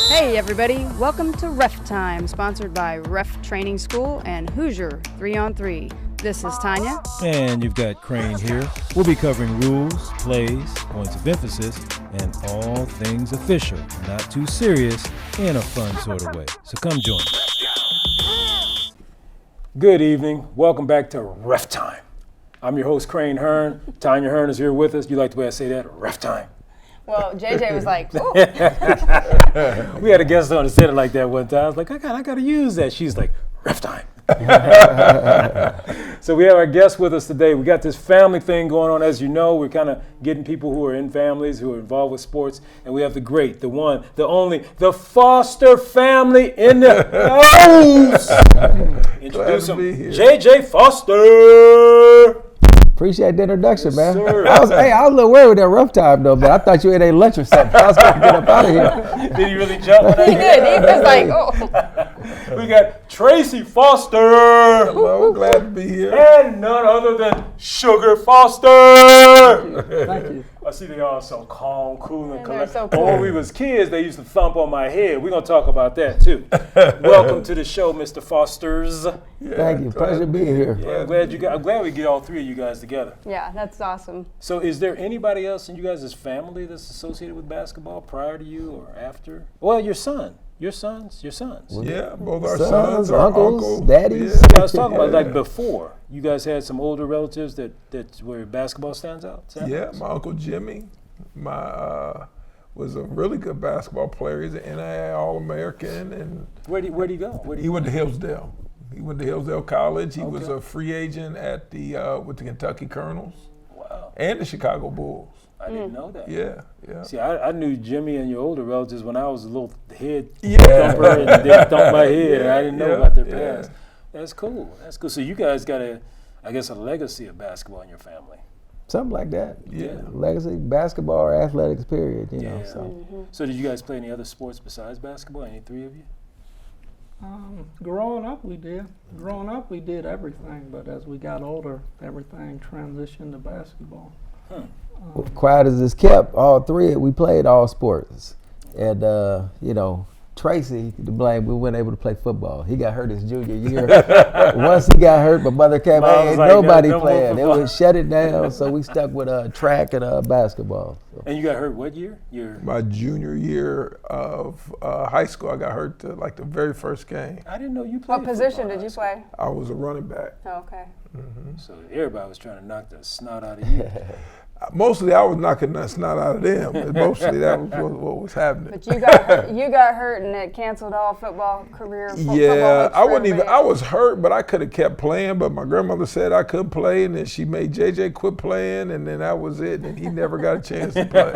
Hey everybody, welcome to RefTime, sponsored by Ref Training School and Hoosier 3-on-3. This is Tanya. And you've got Crane here. We'll be covering rules, plays, points of emphasis, and all things official, not too serious, in a fun sort of way. So come join us. Good evening. Welcome back to RefTime. I'm your host, Crane Hearn. Tanya Hearn is here with us. You like the way I say that? RefTime. Well, JJ was like, oh. We had a guest on that said it like that one time. I was like, I got to use that. She's like, RefTime. So we have our guest with us today. We got this family thing going on. As you know, we're kind of getting people who are in families, who are involved with sports. And we have the great, the one, the only, the Foster family in the house. Introduce him, JJ Foster. Appreciate the introduction, Yes, man. sir. I was a little worried with that rough time, though, man. I thought you had a lunch or something. I was going to get up out of here. Did he really jump? When He did. He was like, oh. We got Tracy Foster. Well, we're glad to be here. And none other than Sugar Foster. Thank you. I see they all so calm, cool, and Yeah, collected. they're so But cool. when we was kids, they used to thump on my head. We're going to talk about that, too. Welcome to the show, Mr. Fosters. Thank you. Pleasure being here. Yeah, I'm glad we get all three of you guys together. Yeah, that's awesome. So is there anybody else in you guys' family that's associated with basketball prior to you or after? Well, your sons. Yeah, both our Sons, sons, our uncles, uncles, daddies. Yeah. I was talking about like before. You guys had some older relatives that where basketball stands out? Yeah, my uncle Jimmy, was a really good basketball player. He's an NAIA All-American, and Where'd he go? he went to Hillsdale. He went to Hillsdale College. He was Okay. a free agent at with the Kentucky Colonels Wow, and the Chicago Bulls. I didn't know that. Yeah. See, I knew Jimmy and your older relatives when I was a little head Yeah. thumper and they thumped my head, and I didn't know about their past. That's cool. So you guys got a legacy of basketball in your family. Something like that. Yeah. Legacy, basketball, or athletics, period. You know. Yeah. So. So did you guys play any other sports besides basketball? Any three of you? Growing up, we did. Growing up, we did everything, but as we got older, everything transitioned to basketball. Quiet as it's kept, all three, we played all sports. And, Tracy, to blame, we weren't able to play football. He got hurt his junior year. Once he got hurt, my mother came Mom out, was ain't like, nobody no more playing. They football. would shut it down, so we stuck with track and basketball. So. And you got hurt what year? My junior year of high school, I got hurt to like the very first game. I didn't know you played. What position football. did you play? I was a running back. Oh, okay. So everybody was trying to knock the snot out of you. Mostly I was knocking that snot out of them. But mostly that was what was happening. But you got hurt and it canceled all football career. Yeah, football I wasn't even. everybody. I was hurt, but I could have kept playing. But my grandmother said I couldn't play, and then she made JJ quit playing, and then that was it. And he never got a chance to play.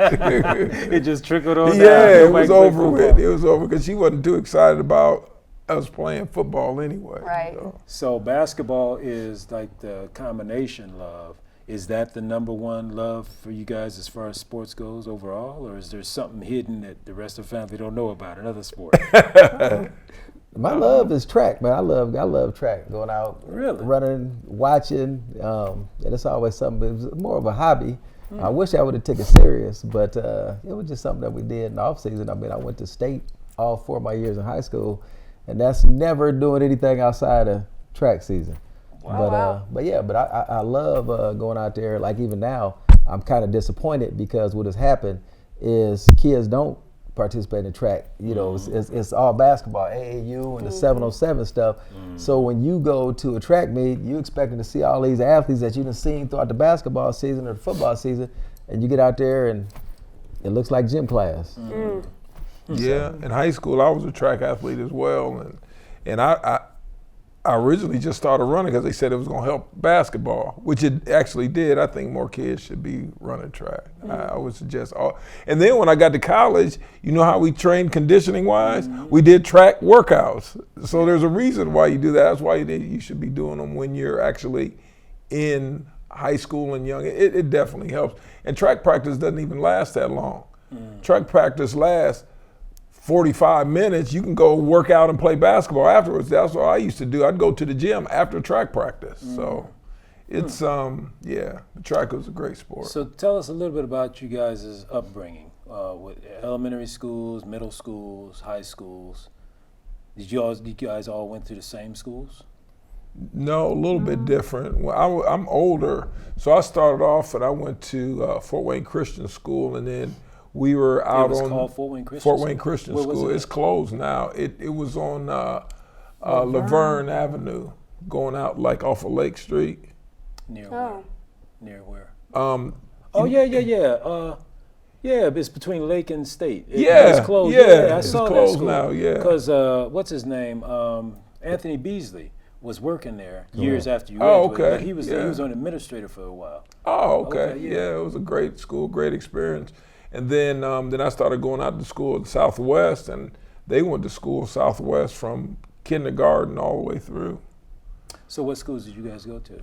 It just trickled on down. Yeah, it Nobody was played over football. with. It was over because she wasn't too excited about us playing football anyway. Right. So basketball is like the combination love. Is that the number one love for you guys as far as sports goes overall, or is there something hidden that the rest of the family don't know about another sport? My love is track, man. I love track. Going out, Really? running, watching. And it's always something. It was more of a hobby. I wish I would have taken it serious, but it was just something that we did in the off season. I mean, I went to state all 4 of my years in high school, and that's never doing anything outside of track season. Wow. But I love going out there. Like even now, I'm kind of disappointed because what has happened is kids don't participate in track. You know, it's all basketball, AAU and the 707 stuff. So when you go to a track meet, you expecting to see all these athletes that you've seen throughout the basketball season or the football season, and you get out there and it looks like gym class. Yeah, in high school I was a track athlete as well, and I originally just started running because they said it was going to help basketball, which it actually did. I think more kids should be running track. I would suggest all. And then when I got to college, you know how we trained conditioning-wise? We did track workouts. So there's a reason why you do that. That's why you should be doing them when you're actually in high school and young. It definitely helps. And track practice doesn't even last that long. Track practice lasts 45 minutes, you can go work out and play basketball afterwards. That's what I used to do. I'd go to the gym after track practice. So it's, the track was a great sport. So tell us a little bit about you guys' upbringing. with elementary schools, middle schools, high schools. Did you guys all went through the same schools? No, a little bit different. Well, I'm older, so I started off and I went to Fort Wayne Christian School, and then we were out It was on called Fort Wayne Christian Fort School? Wayne Christian Where was School. it It's at? closed now. It was on Laverne Avenue, going out like off of Lake Street. Near Oh. where? Near where? Um, Oh yeah. Yeah, it's between Lake and State. Yeah, It's closed. yeah, I it's saw closed that school. now, yeah. Because what's his name? Anthony Beasley was working there years after you Oh, graduated. okay, He was yeah. he was an administrator for a while. Oh, okay. Okay, yeah. Yeah, it was a great school, great experience. And then I started going out to school at Southwest, and they went to school Southwest from kindergarten all the way through. So what schools did you guys go to?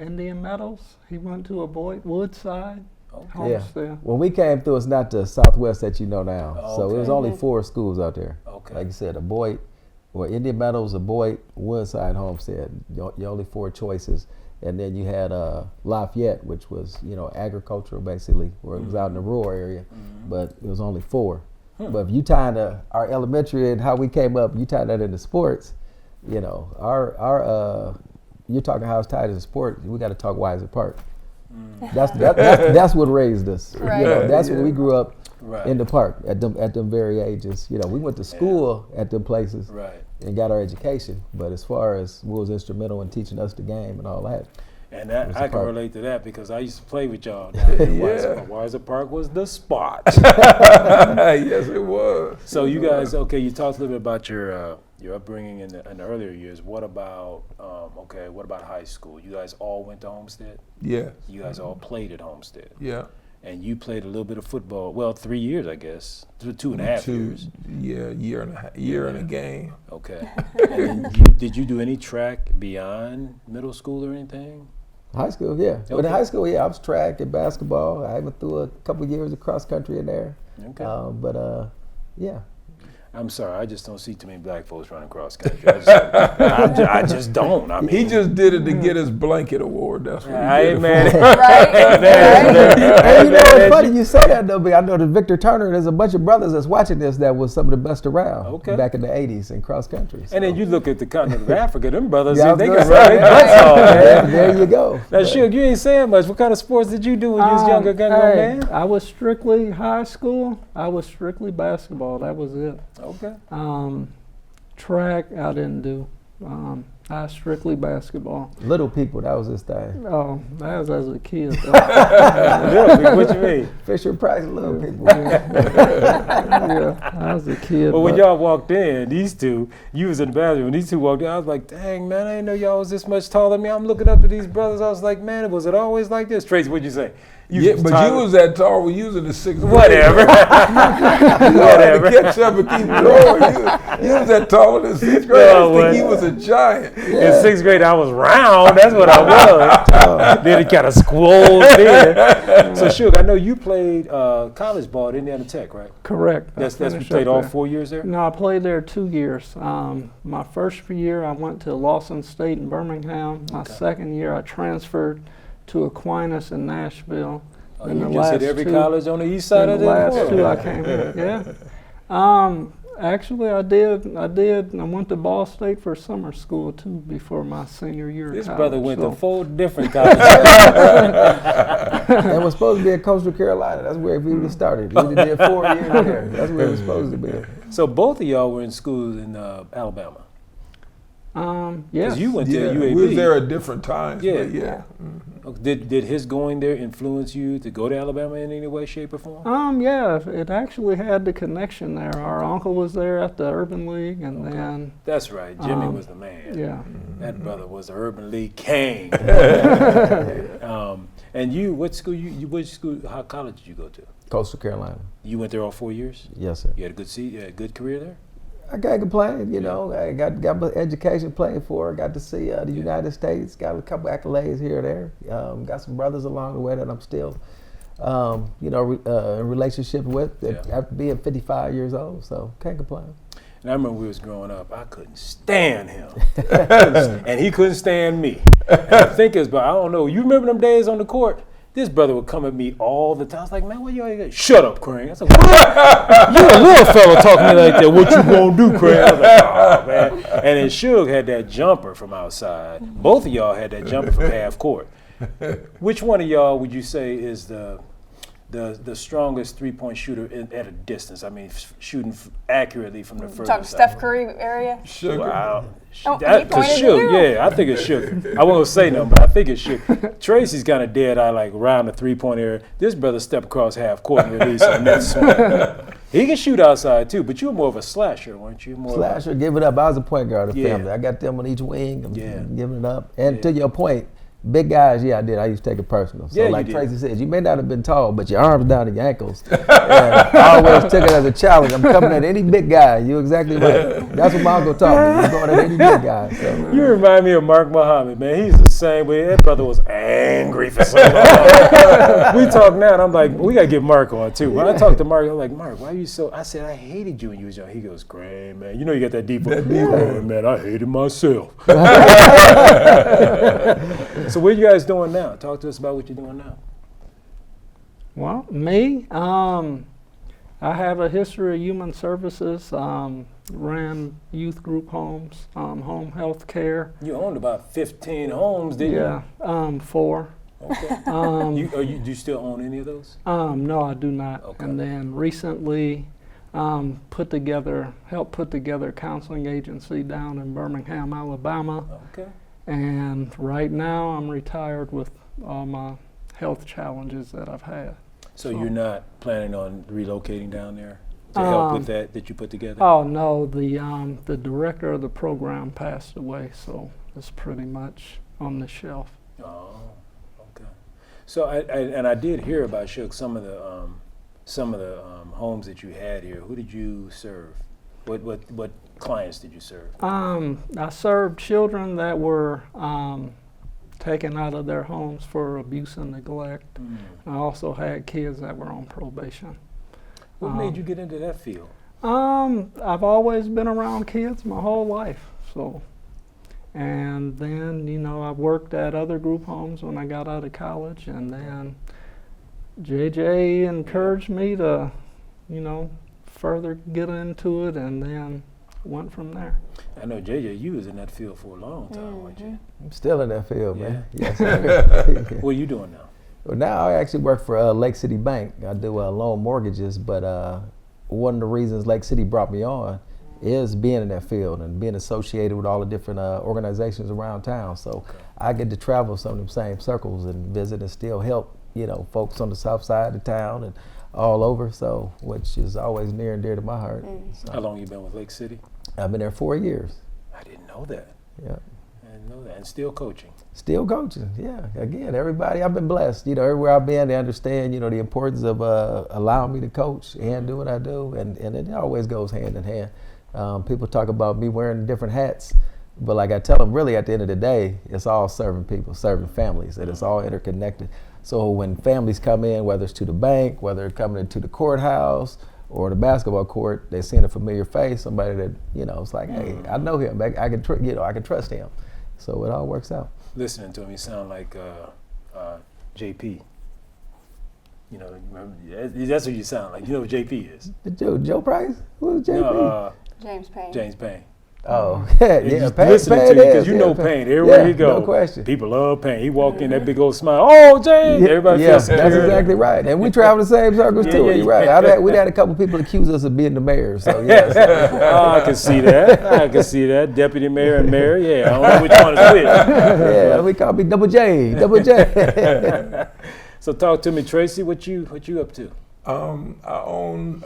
Indian Meadows. He went to a boy Woodside. Okay. Homestead. When we came through, it's not the Southwest that you know now. So it was Okay. only 4 schools out there. Okay. Like you said, a Boyd, or Indian Meadows, a Boyd, Woodside, Homestead. Your only 4 choices. And then you had Lafayette, which was, agricultural basically, where it was out in the rural area, but it was only 4. But if you tie our elementary and how we came up, you tie that into sports, our you're talking how it's tied into sport, we got to talk Wiser Park. That's what raised us. Right. That's when we grew up Right. in the park at them very ages. We went to school at them places Right. and got our education. But as far as what was instrumental in teaching us the game and all that, And that was I the can park. relate to that because I used to play with y'all down there. Yeah. Wiser Park was the spot. Yes, it was. So you guys, okay, you talked a little bit about your upbringing in the earlier years. What about what about high school? You guys all went to Homestead? Yeah, You guys all played at Homestead, yeah. and you played a little bit of football. Well, 3 years, I guess, 2.5 years. Year and a game. Okay. And then did you do any track beyond middle school or anything? high school, yeah. But Okay. in high school, I was track and basketball. I even threw a couple years of cross country in there. Okay. Yeah. I'm sorry, I just don't see too many black folks running cross country. I just don't. I mean, He just did it to get his blanket award. That's what he I did ain't it mad. for. Right? And it's funny you say that though, but I know that Victor Turner, there's a bunch of brothers that's watching this that was some of the best around Okay. back in the 80s in cross country. And then you look at the continent of Africa, them brothers, Yeah, I was they gonna can run say, their butts off, man. there you go. Now, Suge, you ain't saying much. What kind of sports did you do when you was younger, young man? I was strictly high school. I was strictly basketball. That was it. Okay. Track I didn't do. I strictly baskall. Little people, that was his thing. Oh, that was as a kid. though. What you mean? Fisher Price, little people. Yeah, I was a kid. Well, when but- y'all walked in, these two, you was in the bathroom, when these two walked in, I was like, dang, man, I didn't know y'all was this much taller than me. I'm looking up at these brothers. I was like, man, was it always like this? Tracy, what'd you say? Yeah, but taller- you was that tall when you was in the 6th grade. Whatever. You had Whatever. to catch up and keep growing. You was that tall in the 6th grade. No, I think he was a giant. In 6th grade, I was round. That's what I was. Then it kind of squolled in. So, Suge, I know you played college ball at Indiana Tech, right? Correct. I That's you finished played up all there. 4 years there? No, I played there 2 years. My first year, I went to Lawson State in Birmingham. My second year, I transferred to Aquinas in Nashville. Oh, And you the just hit last every two- college on the east side And of the the last world. 2 I came here. Yeah. Actually, I did. I went to Ball State for summer school too before my senior year. This of brother college, went so. to 4 different colleges. And was supposed to be at Coastal Carolina. That's where we started. We did 4 years there. That's where it was supposed to be. So both of y'all were in school in Alabama. Yes. Because you went to Yeah, UAB. we was there at different times. Yeah. But yeah. Did his going there influence you to go to Alabama in any way, shape, or form? Yeah, it actually had the connection there. Our uncle was there at the Urban League, and then That's right. Jimmy was the man. yeah. That brother was the Urban League king. And you, what school? How college did you go to? Coastal Carolina. You went there all 4 years. Yes, sir. You had a good career there. I can't complain, I got my education playing for. Got to see the United States. Got a couple accolades here or there. Got some brothers along the way that I'm still, in relationship with after being 55 years old. So can't complain. And I remember when we was growing up, I couldn't stand him, and he couldn't stand me. And I think it's, but I don't know. You remember them days on the court? This brother would come at me all the time. I was like, man, what you ain't got? Shut up, Crane. I was like, what? You a little fella talking to me like that. What you gonna do, Crane? I was like, oh, man. And then Suge had that jumper from outside. Both of y'all had that jumper from half court. Which one of y'all would you say is the strongest three-point shooter at a distance? I mean, shooting accurately from the furthest Talking Steph Curry area? Sugar. Wow. Oh, he Because pointed to Suge, you. yeah, I think it's Suge. I won't say nothing, but I think it's Suge. Tracy's kind of dead eye, like around the three-point area. This brother stepped across half court and released on that swing. He can shoot outside too, but you were more of a slasher, weren't you? More Slasher, give it up. I was a point guard of the Yeah. family. I got them on each wing. I'm Yeah. giving it up. And Yeah. to your point, big guys, yeah, I did. I used to take it personal. So Yeah, you like did. Tracy said, you may not have been tall, but your arms down to your ankles. And I always took it as a challenge. I'm coming at any big guy. You're exactly right. That's what my uncle taught me. You're going at any big guy. So. You remind me of Mark Muhammad, man. He's the same way. That brother was angry for so long. We talk now, and I'm like, we got to get Mark on, too. When I talk to Mark, I'm like, Mark, why are you so... I said, I hated you when you was young. He goes, great, man. You know you got that deep voice. "Great, man, I hated myself." So what are you guys doing now? Talk to us about what you're doing now. Well, me, I have a history of human services, ran youth group homes, home health care. You owned about 15 homes, didn't you? Yeah, 4. Okay. Do you still own any of those? No, I do not. Okay. And then recently helped put together a counseling agency down in Birmingham, Alabama. Okay. And right now I'm retired with all my health challenges that I've had. So you're not planning on relocating down there to help with that you put together? Oh no, the director of the program passed away, so it's pretty much on the shelf. Oh, okay. So I did hear about Shook, some of the homes that you had here. Who did you serve? What clients did you serve? I served children that were taken out of their homes for abuse and neglect. I also had kids that were on probation. What made you get into that field? I've always been around kids my whole life, so. And then, I worked at other group homes when I got out of college, and then JJ encouraged me to, further get into it, and then went from there. I know JJ, you was in that field for a long time, weren't you? I'm still in that field, man. Yes, What are you doing now? Well, now I actually work for Lake City Bank. I do loan mortgages, but one of the reasons Lake City brought me on is being in that field and being associated with all the different organizations around town. So I get to travel some of them same circles and visit and still help, folks on the south side of town and all over, so which is always near and dear to my heart. So, How long you been with Lake City? I've been there 4 years. I didn't know that. Yeah. I didn't know that. And still coaching. Still coaching, yeah. Again, everybody, I've been blessed. Everywhere I've been, they understand, the importance of allowing me to coach and do what I do, and it always goes hand in hand. People talk about me wearing different hats, but like I tell them, really at the end of the day, it's all serving people, serving families, and it's all interconnected. So when families come in, whether it's to the bank, whether they're coming into the courthouse or the basketball court, they're seeing a familiar face, somebody that, it's like, hey, I know him, I can trust him. So it all works out. Listening to him, you sound like JP. That's what you sound like. You know what JP is? Joe Price? Who's JP? No, James Payne. James Payne. Oh, yeah, Payne. Listening to you because you know Payne. Everywhere he goes, no question. people love Payne. He walk in, that big old smile. Oh, James! Everybody feels that's secure. exactly right. And we travel the same circles too. You're right. We had a couple people accuse us of being the mayor. So yes. I can see that. Deputy mayor and mayor. Yeah, I don't know which one is which. Yeah, we call me Double J. So talk to me, Tracy. What you up to? I own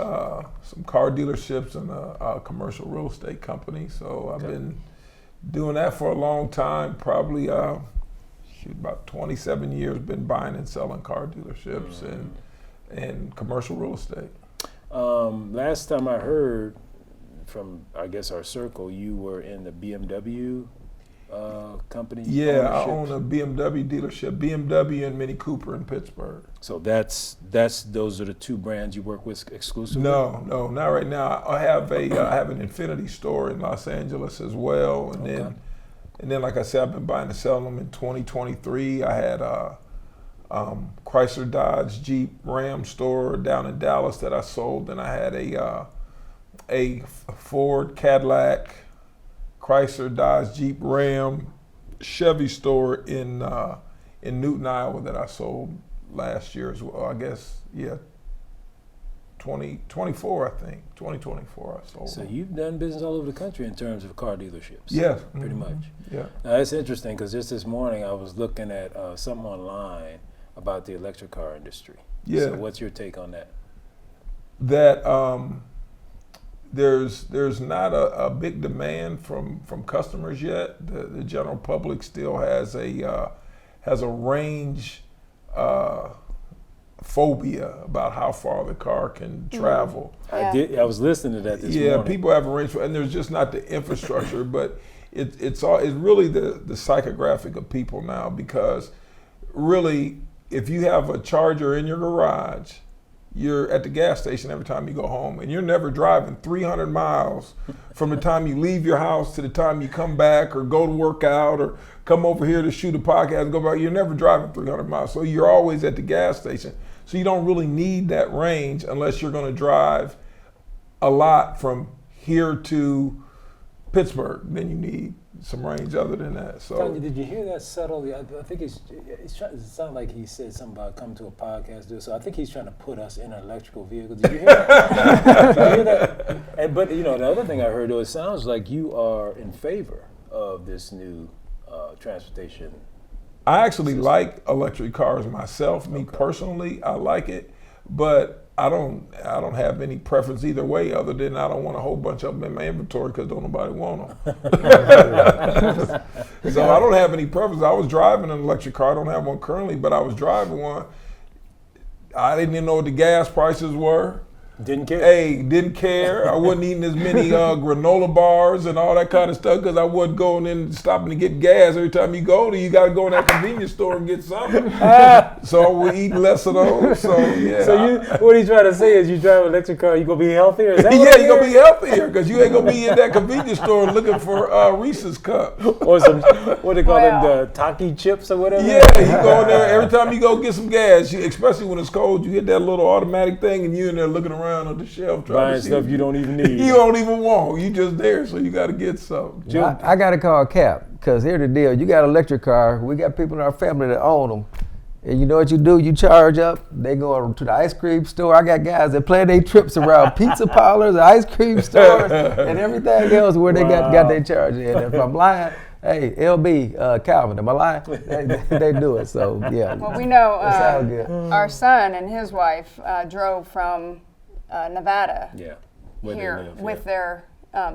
some car dealerships and a commercial real estate company. So I've been doing that for a long time, probably about 27 years, been buying and selling car dealerships and commercial real estate. Last time I heard from, I guess, our circle, you were in the BMW company. Yeah, I own a BMW dealership, BMW and Mini Cooper in Pittsburgh. So those are the two brands you work with exclusively? No, not right now. I have an Infinity store in Los Angeles as well, and then like I said, I've been buying and selling them in 2023. I Chrysler, Dodge, Jeep, Ram store down in Dallas that I sold. And I had a Ford, Cadillac, Chrysler, Dodge, Jeep, Ram, Chevy store in Newton, Iowa that I sold last year as well. I guess, 2024, I think. 2024 I sold. So them. you've done business all over the country in terms of car dealerships. Yeah. Pretty much. Yeah. Now, it's interesting because just this morning I was looking at something online about the electric car industry. Yeah. So what's your take on that? That there's not a big demand from customers yet. The general public still has a range phobia about how far the car can travel. Yeah. I was listening to that this morning. Yeah, people have a range, and there's just not the infrastructure, but it's really the psychographic of people now, because really, if you have a charger in your garage, you're at the gas station every time you go home, and you're never driving 300 miles from the time you leave your house to the time you come back or go to work out or come over here to shoot a podcast and go back. You're never driving 300 miles, so you're always at the gas station. So you don't really need that range unless you're going to drive a lot from here to Pittsburgh. Then you need some range other than that. So Tony, did you hear that subtly? I think it sounded like he said something about coming to a podcast. So I think he's trying to put us in an electrical vehicle. Did you hear that? Did you hear that? But the other thing I heard, though, it sounds like you are in favor of this new transportation. I actually like electric cars myself. Me personally, I like it, but I don't have any preference either way, other than I don't want a whole bunch of them in my inventory because don't nobody want them. So I don't have any preference. I was driving an electric car. I don't have one currently, but I was driving one. I didn't even know what the gas prices were. Didn't care. Hey, didn't care. I wasn't eating as many granola bars and all that kind of stuff because I wasn't going in stopping to get gas. Every time you go there, you got to go in that convenience store and get something. So we're eating less of those. So yeah. So what he's trying to say is, you drive an electric car, you gonna be healthier. Is that yeah, you're gonna be healthier because you ain't gonna be in that convenience store looking for Reese's cup. Or some, what they call them, the Taki chips or whatever. Yeah, you go in there every time you go get some gas, especially when it's cold. You hit that little automatic thing and you in there looking around on the shelf trying buying to see stuff you don't even need. You don't even want. You just there, so you got to get something. I got to call Cap, because here's the deal. You got an electric car. We got people in our family that own them. And you know what you do? You charge up. They go to the ice cream store. I got guys that plan their trips around pizza parlors, ice cream stores, and everything else where they got their charge in. And if I'm lying, hey, LB, Calvin, am I lying? They do it, so yeah. Well, we know It's all good. our son and his wife drove from Nevada here with their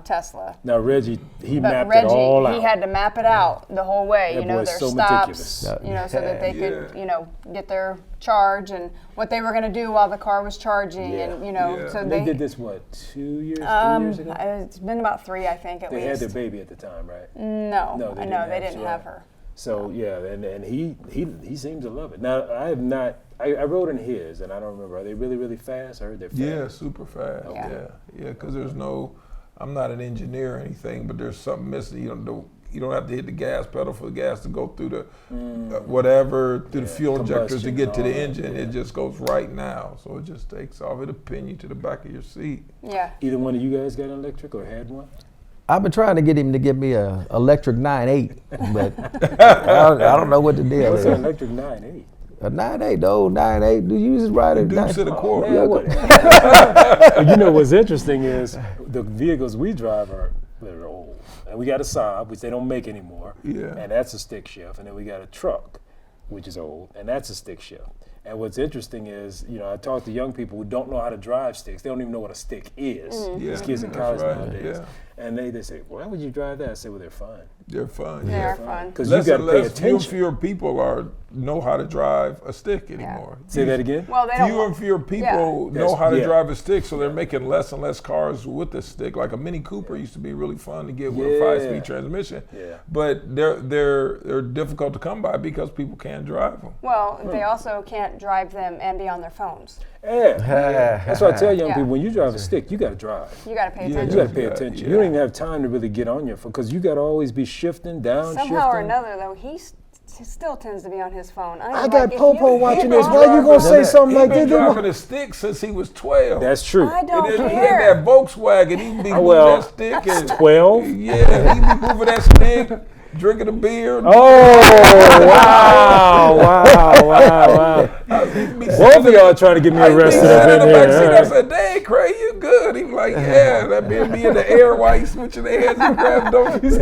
Tesla. Now Reggie, he But mapped Reggie, it all out. he had to map it out the whole way, That their boy's so stops, meticulous. so that they could, get their charge and what they were going to do while the car was charging, and so And they did this 2 years, 3 years ago. It's been about 3, I think, at They least. had their baby at the time, right? No, they didn't so- have her. So and he seems to love it. Now I have not. I rode in his, and I don't remember. Are they really, really fast? I heard they're fast. Yeah, super fast. Okay. Yeah, because there's no. I'm not an engineer or anything, but there's something missing. You don't have to hit the gas pedal for the gas to go through the through the fuel injectors to get to the engine. It just goes right now, so it just takes off. It'll pin you to the back of your seat. Yeah. Either one of you guys got an electric or had one? I've been trying to get him to give me a electric 9.8, but I don't know what the deal What's is. an electric 9.8? A 9.8, though, 9.8. Do you just ride a Deuce at a quarter. Yeah, what? What's interesting is the vehicles we drive they're old, and we got a Saab, which they don't make anymore, and that's a stick shift, and then we got a truck, which is old, and that's a stick shift. And what's interesting is, I talk to young people who don't know how to drive sticks. They don't even know what a stick is. These kids in college nowadays. Yeah. And they say, why would you drive that? I say, well, they're fun. They're fun. They are fun. Because you got to pay attention. Fewer people know how to drive a stick anymore. Say that again? Well, they don't. Fewer and fewer people know how to drive a stick, so they're making less and less cars with a stick. Like a Mini Cooper used to be really fun to get with a 5-speed transmission. Yeah. But they're difficult to come by because people can't drive them. Well, they also can't drive them and be on their phones. Yeah. That's why I tell young people, when you drive a stick, you got to drive. You got to pay attention. You got to pay attention. You don't even have time to really get on your phone because you got to always be shifting, down, Somehow or another, though, he He still tends to be on his phone. I got Popo watching this. Why you gonna say something like this? He's been driving a stick since he was 12. That's true. I don't He had care. that Volkswagen. He be moving that stick. And, 12? Yeah, he be moving that stick, drinking a beer. Oh, wow. Both of y'all trying to get me arrested up in here. I said, dang, Craig, you good. He was like, yeah, that beer be in the air while you switching the hands and grab those.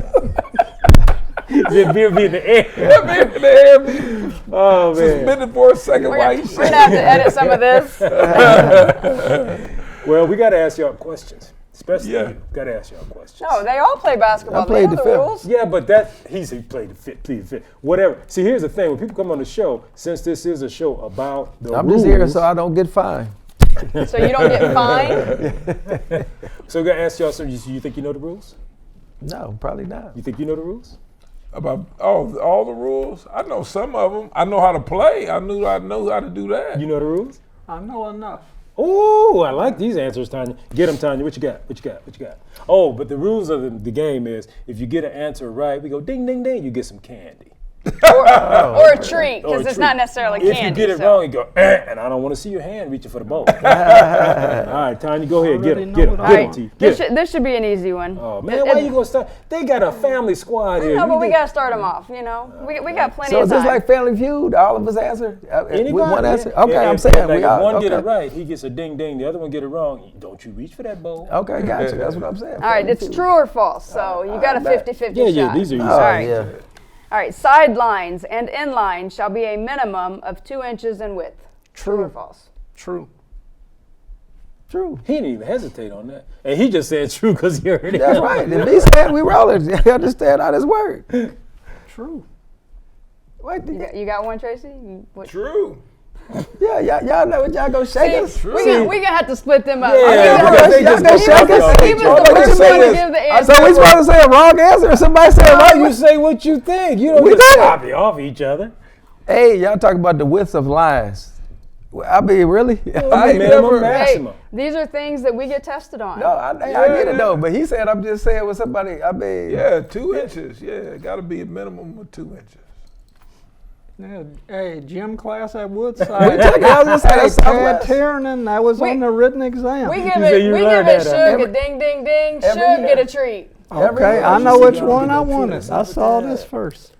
The beer be in the air. That beer in the air be Oh, man. suspended for a second We're while going you to have to edit some of this. Well, we got to ask y'all questions. Especially Yeah. you. Got to ask y'all questions. No, they all play basketball. I played they know the the fifth. rules. Yeah, but he said he played the fit, plead the fit, whatever. See, here's the thing: when people come on the show, since this is a show about the I'm rules, just here so I don't get fined. So you don't get fined. so we gotta ask y'all something. You think you know the rules? No, probably not. You think you know the rules? About all the rules? I know some of them. I know how to play. I know how to do that. You know the rules? I know enough. Oh, I like these answers, Tanya. Get them, Tanya. What you got? Oh, but the rules of the game is if you get an answer right, we go ding, ding, ding. You get some candy. Or a treat, Or a because it's treat. not necessarily If candy. you get it so. wrong, you go, and I don't want to see your hand reaching for the bowl. All right, Tanya, go ahead. Get Already him. know Get him. what I Get him, want. T. This should be an easy one. Oh, man, why you going to start? They got a family squad here. No, You but we did- got to start them off, you know. We got plenty So of is time. this like Family Feud? All of us answer? Anybody, With one answer? yeah. Okay, And- I'm saying and we if all. one get Okay. it right, he gets a ding ding. The other one get it wrong. Don't you reach for that bowl? Okay, gotcha. That's what I'm saying. All right, it's true or false, so you got a 50-50 Yeah, shot. yeah, these are easy. Oh, All right. yeah. All right, sidelines and inline shall be a minimum of 2 inches in width. True or false? True. True. He didn't even hesitate on that. And he just said true because he heard it. That's right. If he said we rolling, you understand how this work. True. What the, You got one, Tracy? True. yeah, y'all know what y'all gonna shake us. We gonna have to split them up. Yeah, because they just gonna shake us. He was the What you first one to saying? give the answer. So we supposed to say a wrong answer or somebody say a Why right? you say what you think? You don't We just did. copy off each other. Hey, y'all talking about the width of lines. I mean, really? I ain't Minimum, never- maximum. These are things that we get tested on. No, I get it though, but he said I'm just saying with somebody. I mean, Yeah, 2 inches. Yeah, it got to be a minimum of 2 inches. Yeah, hey, gym class at we Woodside. took it. I was gonna say Hey, that's Tad Southwest. Tiernan, that was on the written exam. We give You say you it learned that, Suge a every- ding, ding, ding. every Suge year. get a treat. Okay, I know which one I wanted. I saw this first.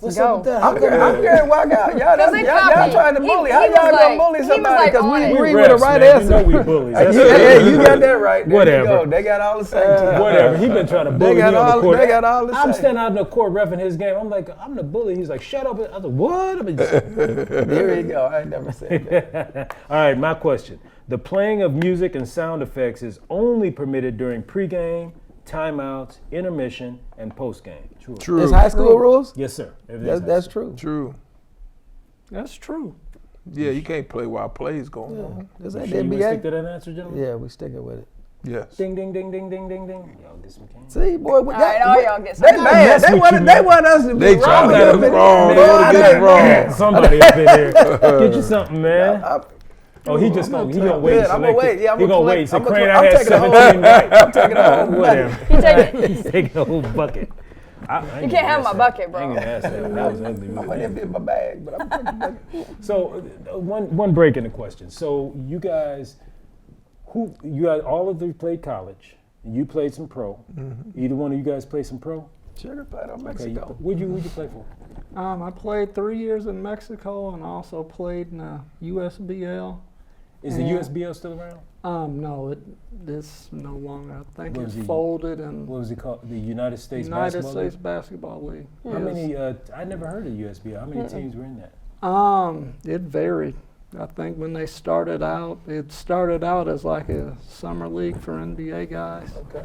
What's go. up with that? I'm getting walk out. Y'all they trying to copied. bully. He How was y'all gonna like- bully he was somebody? like Because on we it. agree We with the refs, right man. answer. You know we bullies. That's Yeah, you got that right. There Whatever. You go. They got all the same. Whatever. He been trying to bully They me got on the all. court. They got all the I'm same. standing out in the court reffing his game. I'm like, I'm the bully. He's like, shut up. I was like, what? I mean, There you go. I ain't never said that. all right, my question. The playing of music and sound effects is only permitted during pregame, timeouts, intermission, and postgame. True. True. It's high school rules. Yes, sir. Everything's That's true. True. That's true. Yeah, you can't play while play's going on. Is You that sure you wanna stick NBA? to that answer, gentlemen? Yeah, we sticking with it. Yes. Ding, ding, ding, ding, ding, ding, ding. Y'all get some candy. See, boy, we All right, all y'all get some. They mad. mess They with want. you, They man. want us to be They trying to get wrong. us wrong. They Man, want to get us wrong. Somebody up in there. Get you something, man. Oh, he just gonna, he gonna wait. Good, I'm gonna wait. Yeah, I'm he gonna collect- wait. So I'm gonna Crane, collect- I I'm had taking the whole- 17 right. I'm taking the whole Whatever. He He's taking a whole bucket. You can't have my bucket, I ain't bro. gonna ask that. That was ugly. I'm gonna empty my bag, but I'm taking the bucket. So one break in the question. So you guys all of you played college. You played some pro. Either one of you guys played some pro? Sugar played on Okay. Mexico. Who'd you play for? I played 3 years in Mexico and also played in USBL. Is the Yeah. USBL still around? No, this no longer. I think What it was he- folded and What was it called? The United States United Basketball States League? Basketball League. How Yes. many? I never heard of USBL. How many teams were in that? It varied. I think when they started out, it started out as like a summer league for NBA guys. Okay.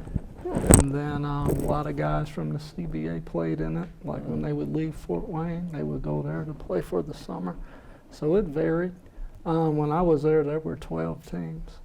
And then a lot of guys from the CBA played in it. Like when they would leave Fort Wayne, they would go there to play for the summer. So it varied. When I was there were 12 teams.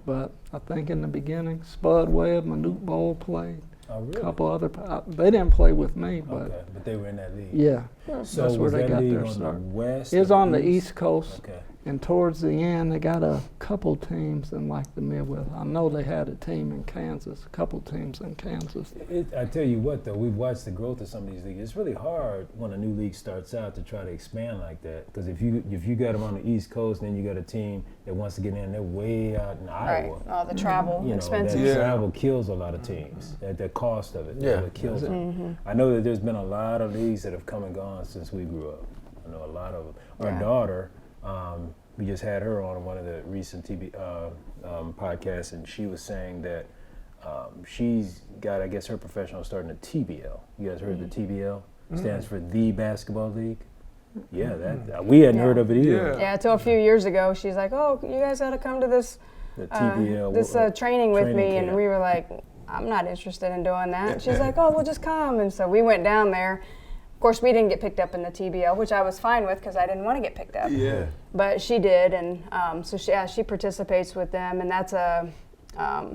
But I think in the beginning, Spud Webb, Manute Bowl played. Oh, really? A couple other, they didn't play with me, but Okay, but they were in that league. yeah. So That's where was they that got league their on start. the west? It was or on the East Coast. Okay. And towards the end, they got a couple teams in like the Midwest. I know they had a team in Kansas, a couple teams in Kansas. I tell you what, though, we've watched the growth of some of these leagues. It's really hard when a new league starts out to try to expand like that. Because if you got them on the East Coast, and then you got a team that wants to get in, they're way out in Iowa. Right. All the travel expenses. That travel kills a lot of teams. The cost of it, it kills them. I know that there's been a lot of leagues that have come and gone since we grew up. I know a lot of them. Our daughter. We just had her on one of the recent TV podcasts, and she was saying that she's got, I guess, her professional starting a TBL. You guys heard the TBL? Stands for the Basketball League. Yeah, that we hadn't heard of it either. Yeah, until a few years ago, she's like, "Oh, you guys got to come to this the TBL, this training with me," camp. And we were like, "I'm not interested in doing that." She's like, "Oh, we'll just come," and so we went down there. Of course, we didn't get picked up in the TBL, which I was fine with because I didn't want to get picked up. Yeah. But she did, and so she participates with them, and that's a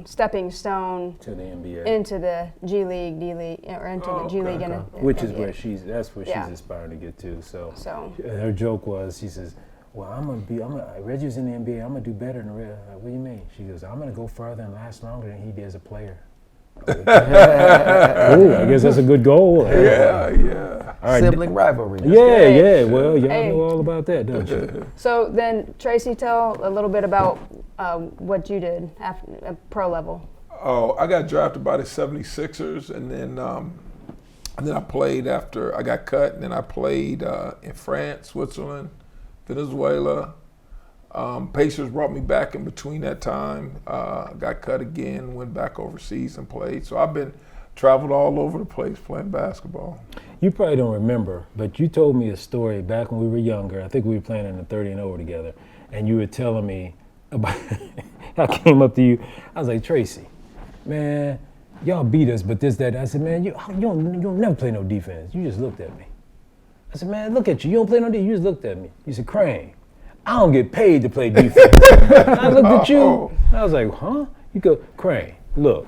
stepping stone to the NBA, into the G League, D League, or into the G League, which is where she's aspiring to get to. So her joke was, she says, "Well, Reggie's in the NBA. I'm gonna do better than Reggie." What do you mean? She goes, "I'm gonna go further and last longer than he did as a player." Ooh, I guess that's a good goal. Yeah. All right. Sibling rivalry. Yeah. Well, y'all know all about that, don't you? So then, Tracy, tell a little bit about what you did after pro level. Oh, I got drafted by the 76ers, and then I played after I got cut, and then I played in France, Switzerland, Venezuela. Pacers brought me back in between that time. Got cut again, went back overseas and played. So I've been traveled all over the place playing basketball. You probably don't remember, but you told me a story back when we were younger. I think we were playing in the 30-0 together, and you were telling me about I came up to you. I was like, "Tracy, man, y'all beat us, but this, that." I said, "Man, you don't never play no defense. You just looked at me." I said, "Man, look at you. You don't play no defense. You just looked at me." You said, "Crane, I don't get paid to play defense." I looked at you. I was like, "Huh?" You go, "Crane, look,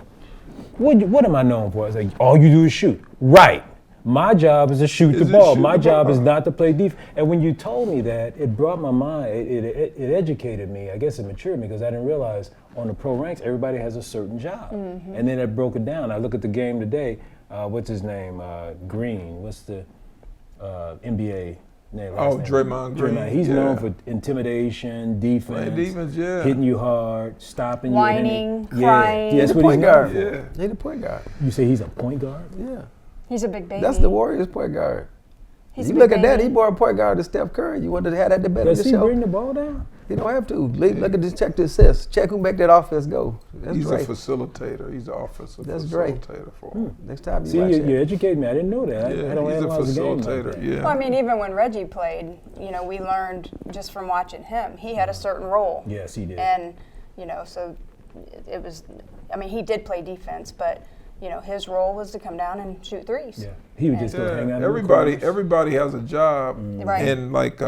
what am I known for?" I was like, "All you do is shoot." Right. My job is to shoot the ball. My job is not to play defense. And when you told me that, it brought my mind, it educated me. I guess it matured me because I didn't realize on the pro ranks, everybody has a certain job. And then it broke it down. I look at the game today, what's his name? Green. What's the NBA name? Draymond Green. He's known for intimidation, defense, hitting you hard, stopping whining, you. crying. Yeah, that's what point he's guard. known Yeah, he's the point guard. You say he's a point guard? Yeah. He's a big baby. That's the Warriors point guard. You look at that, he brought a point guard to Steph Curry. You wanted to have that debate on the show. Does he bring the ball down? He don't have to. Look at this, check the assists. Check who make that offense go. That's He's great. a facilitator. He's an offensive That's facilitator for him. Next time you See, watch you educated me. I didn't know that. Yeah, I don't he's a analyze the game like facilitator. that. Yeah. Well, I mean, even when Reggie played, we learned just from watching him. He had a certain role. Yes, he did. And, so it was, I mean, he did play defense, but, his role was to come down and shoot threes. Yeah, he would just go hang out. Everybody has a job, Right. and like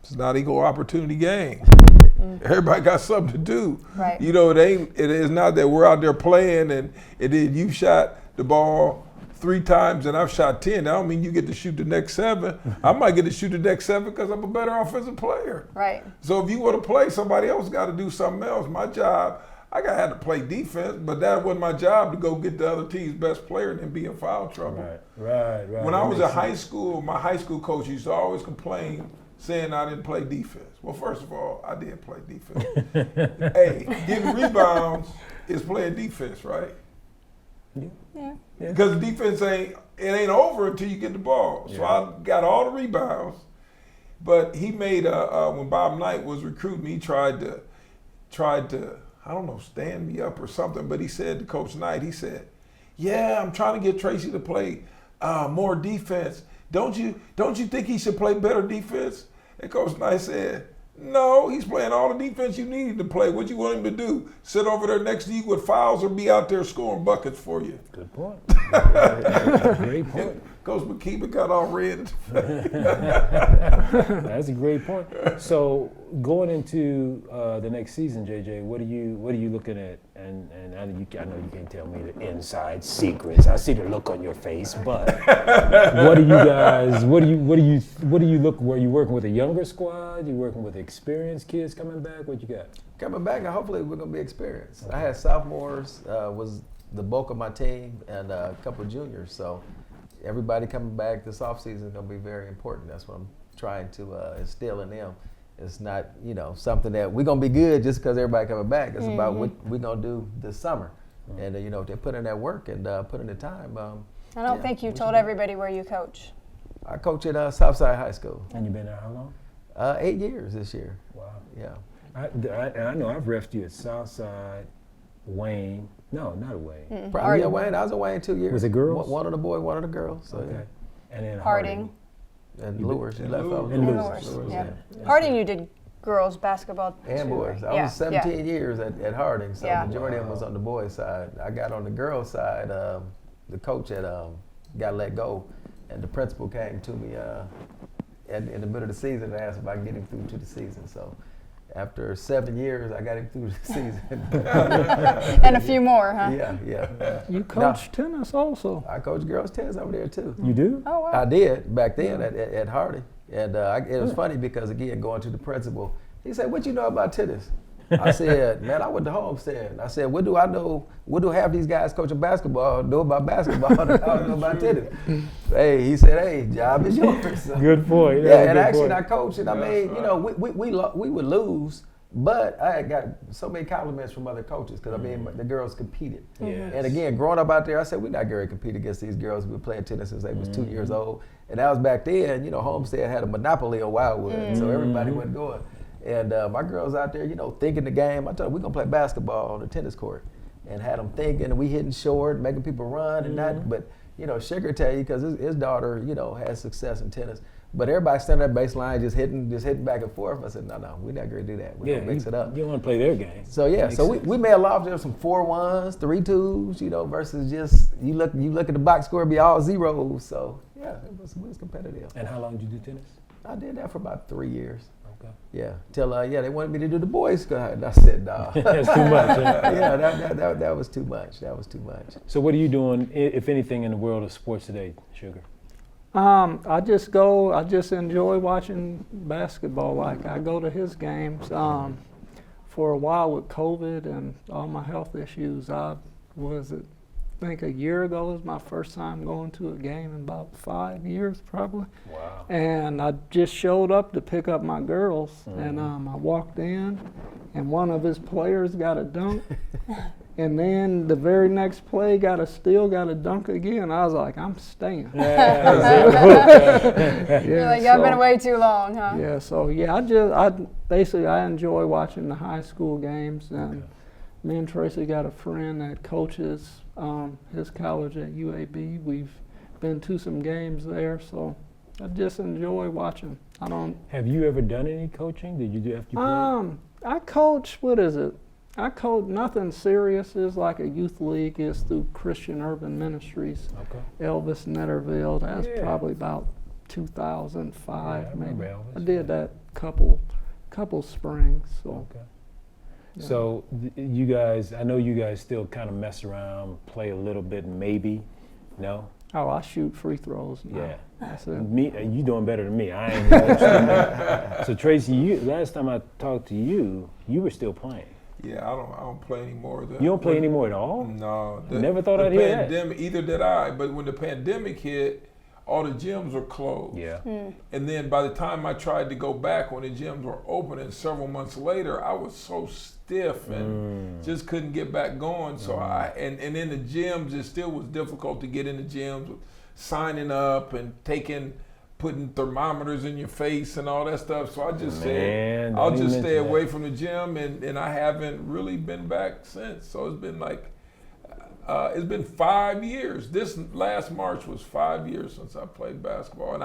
it's not equal opportunity game. Everybody got something to do. Right. It is not that we're out there playing and then you shot the ball 3 times and I've shot 10. I don't mean you get to shoot the next 7. I might get to shoot the next 7 because I'm a better offensive player. Right. So if you want to play, somebody else got to do something else. My job, I had to play defense, but that wasn't my job to go get the other team's best player and then be in foul trouble. Right. When I was in high school, my high school coach used to always complain saying I didn't play defense. Well, first of all, I did play defense. Hey, getting rebounds is playing defense, right? Yeah. Because defense ain't over until you get the ball. So I got all the rebounds, but he made when Bob Knight was recruiting me, he tried to I don't know, stand me up or something, but he said to Coach Knight, he said, "Yeah, I'm trying to get Tracy to play more defense. Don't you think he should play better defense?" And Coach Knight said, "No, he's playing all the defense you need to play. What you want him to do? Sit over there next to you with fouls or be out there scoring buckets for you?" Good point. Great point. Coach McKeever got all red. That's a great point. So going into the next season, JJ, what are you looking at? And I know you can't tell me the inside secrets. I see the look on your face, but what do you guys? What do you look? Were you working with a younger squad? You working with experienced kids coming back? What you got? Coming back, and hopefully we're gonna be experienced. I had sophomores was the bulk of my team, and a couple of juniors. So everybody coming back this offseason is gonna be very important. That's what I'm trying to instill in them. It's not, something that we're gonna be good just because everybody coming back. It's about what we're gonna do this summer, and if they put in that work and put in the time. I don't think you told everybody where you coach. I coach at Southside High School. And you've been there how long? 8 years this year. Wow. Yeah. I know I've refed you at Southside, Wayne. No, not Wayne. Yeah, Wayne. I was at Wayne 2 years. Was it girls? One of the boys, one of the girls. So, okay. And then Harding. And Lures. You left over. And Lures. Lures, Yeah. Harding, you did girls basketball and too, boys. right? I was 17 years at Harding, so Yeah. the majority of them was on the boys' side. I got on the girls' side. The coach got let go, and the principal came to me in the middle of the season and asked if I can get him through to the season. So after 7 years, I got him through the season. And a few more, huh? Yeah. You coach tennis also. I coach girls tennis over there too. You do? Oh, wow. I did back then at Harding. And it was funny because, again, going to the principal, he said, "What you know about tennis?" I said, "Man, I went to Homestead." I said, "What do I know? What do half these guys coaching basketball know about basketball that I don't know about tennis?" Hey, he said, "Hey, job is yours." So, Good point. yeah, and good actually, point. I coached, and I mean, we would lose, but I had got so many compliments from other coaches because I mean, the girls competed. Yes. And again, growing up out there, I said, we're not going to compete against these girls. We were playing tennis since they was 2 years old. And that was back then, Homestead had a monopoly on Wildwood, so everybody wasn't going. And my girls out there, thinking the game. I told them, we're going to play basketball on the tennis court. And had them thinking, and we hitting short, making people run and not. But, Sugar tell you, because his daughter, has success in tennis. But everybody standing at baseline just hitting back and forth. I said, no, we're not going to do that. We're going to mix it up. You want to play their game. So we may have lost there some 4-1s, 3-2s, versus just you look at the box score, it'd be all zeros. So yeah, it was competitive. And how long did you do tennis? I did that for about 3 years. Okay. Yeah, till they wanted me to do the boys' club, and I said, nah. That's too much. Huh? Yeah, that was too much. That was too much. So what are you doing, if anything, in the world of sports today, Sugar? I just enjoy watching basketball. Like I go to his games. For a while with COVID and all my health issues, I think a year ago was my first time going to a game in about 5 years probably. Wow. And I just showed up to pick up my girls, and I walked in, and one of his players got a dunk. And then the very next play got a steal, got a dunk again. I was like, I'm staying. Yeah, You're like, I've been away too long, huh? Yeah, so yeah, I enjoy watching the high school games, and me and Tracy got a friend that coaches his college at UAB. We've been to some games there, so I just enjoy watching. Have you ever done any coaching? Did you do after you played? I coach. What is it? I coach nothing serious. It's like a youth league. It's through Christian Urban Ministries. Okay. Elvis Netterville. That's probably about 2005, I maybe. remember Elvis. I did that couple springs. So. Okay. Yeah. So you guys, I know you guys still kind of mess around, play a little bit, maybe. No? Oh, I shoot free throws now. Yeah. That's it. You doing better than me. I ain't even So Tracy, last time I talked to you, you were still playing. Yeah, I don't play anymore. You don't play anymore at all? No. Never thought I'd hear that. Either did I. But when the pandemic hit, all the gyms were closed. Yeah. And then by the time I tried to go back when the gyms were open, and several months later, I was so stiff and just couldn't get back going. So and in the gyms, it still was difficult to get in the gyms with signing up and putting thermometers in your face and all that stuff. So I just said, I'll just stay away from the gym, and I haven't really been back since. So it's been it's been 5 years. This last March was 5 years since I played basketball.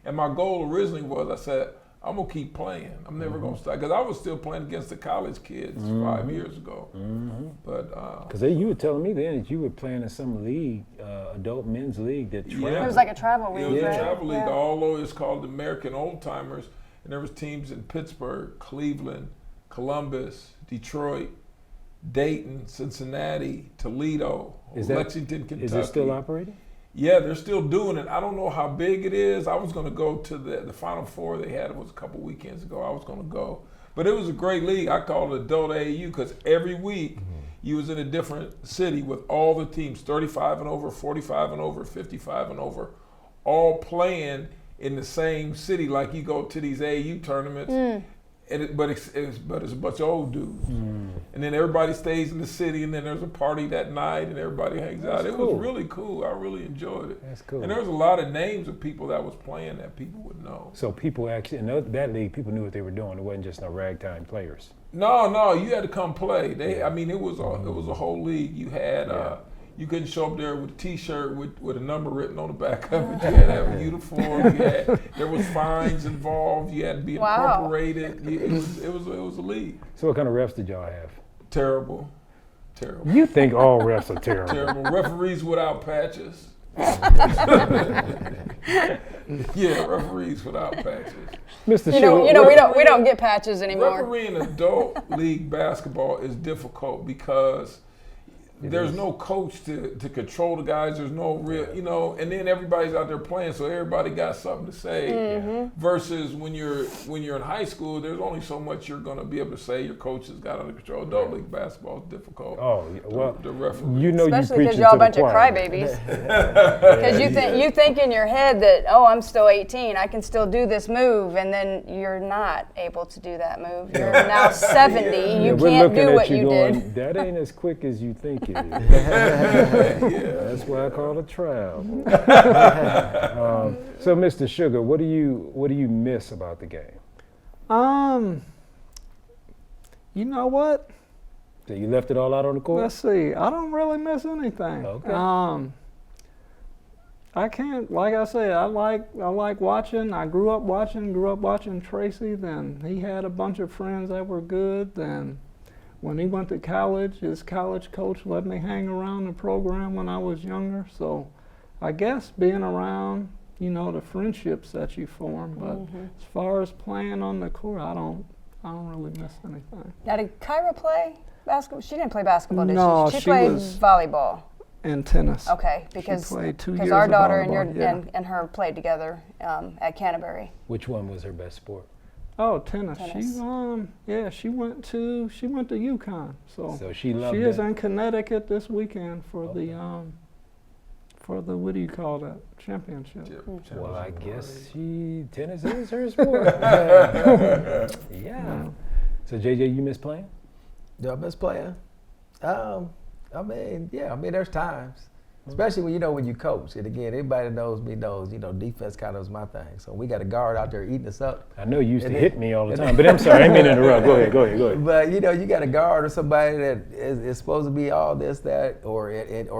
And my goal originally was, I said, I'm gonna keep playing. I'm never gonna stop because I was still playing against the college kids 5 years ago. But because you were telling me then that you were playing in some league, adult men's league that traveled. It was like a travel league. It was right? a travel league. Yeah. Although it's called the American Old Timers, and there was teams in Pittsburgh, Cleveland, Columbus, Detroit, Dayton, Cincinnati, Toledo, Lexington, Kentucky. Is it still operating? Yeah, they're still doing it. I don't know how big it is. I was going to go to the Final Four they had. It was a couple weekends ago. I was going to go. But it was a great league. I called it Adult AAU because every week you was in a different city with all the teams, 35 and over, 45 and over, 55 and over, all playing in the same city. Like you go to these AAU tournaments, but it's a bunch of old dudes. And then everybody stays in the city, and then there's a party that night, and everybody hangs out. It was really cool. I really enjoyed it. That's cool. And there was a lot of names of people that was playing that people would know. So people actually, in that league, people knew what they were doing. It wasn't just no ragtime players. No, you had to come play. I mean, it was a whole league. You had you couldn't show up there with a T-shirt with a number written on the back of it. You had to have a uniform. There was fines involved. You had to be incorporated. It was a league. So what kind of refs did y'all have? Terrible. You think all refs are terrible? Terrible. Referees without patches. Yeah, referees without patches. Mr. You know, we don't get patches anymore. Refereeing adult league basketball is difficult because there's no coach to control the guys. There's no real, and then everybody's out there playing, so everybody got something to say. Versus when you're in high school, there's only so much you're going to be able to say. Your coach has got under control. Adult league basketball is difficult. Oh well, the referee. you know, especially because you y'all a bunch of choir. crybabies. Because you think in your head that I'm still 18, I can still do this move, and then you're not able to do that move. You're now 70. You can't do what you did. That ain't as quick as you think it is. That's why I call it travel. So, Mr. Sugar, what do you miss about the game? You know what? So you left it all out on the court? Let's see. I don't really miss anything. Okay. I can't, like I said, I like watching. I grew up watching Tracy. Then he had a bunch of friends that were good. Then when he went to college, his college coach let me hang around the program when I was younger. So I guess being around, the friendships that you form. But as far as playing on the court, I don't really miss anything. Now, did Kyra play basketball? She didn't play basketball, did No, she? She played volleyball. And tennis. Okay, because she played 2 years our of daughter volleyball, and her played together at Canterbury. Which one was her best sport? Oh, tennis. Tennis. She went to UConn. So she loved she it. is in Connecticut this weekend for the what do you call that, championship. Well, I guess tennis is her sport. Yeah. So JJ, you miss playing? Do I miss playing? There's times, especially when you coach. And again, everybody that knows me knows, defense kind of is my thing. So we got a guard out there eating us up. I know you used to hit me all the time, but I'm sorry, I didn't mean to interrupt. Go ahead. But you got a guard or somebody that is supposed to be all this, that, or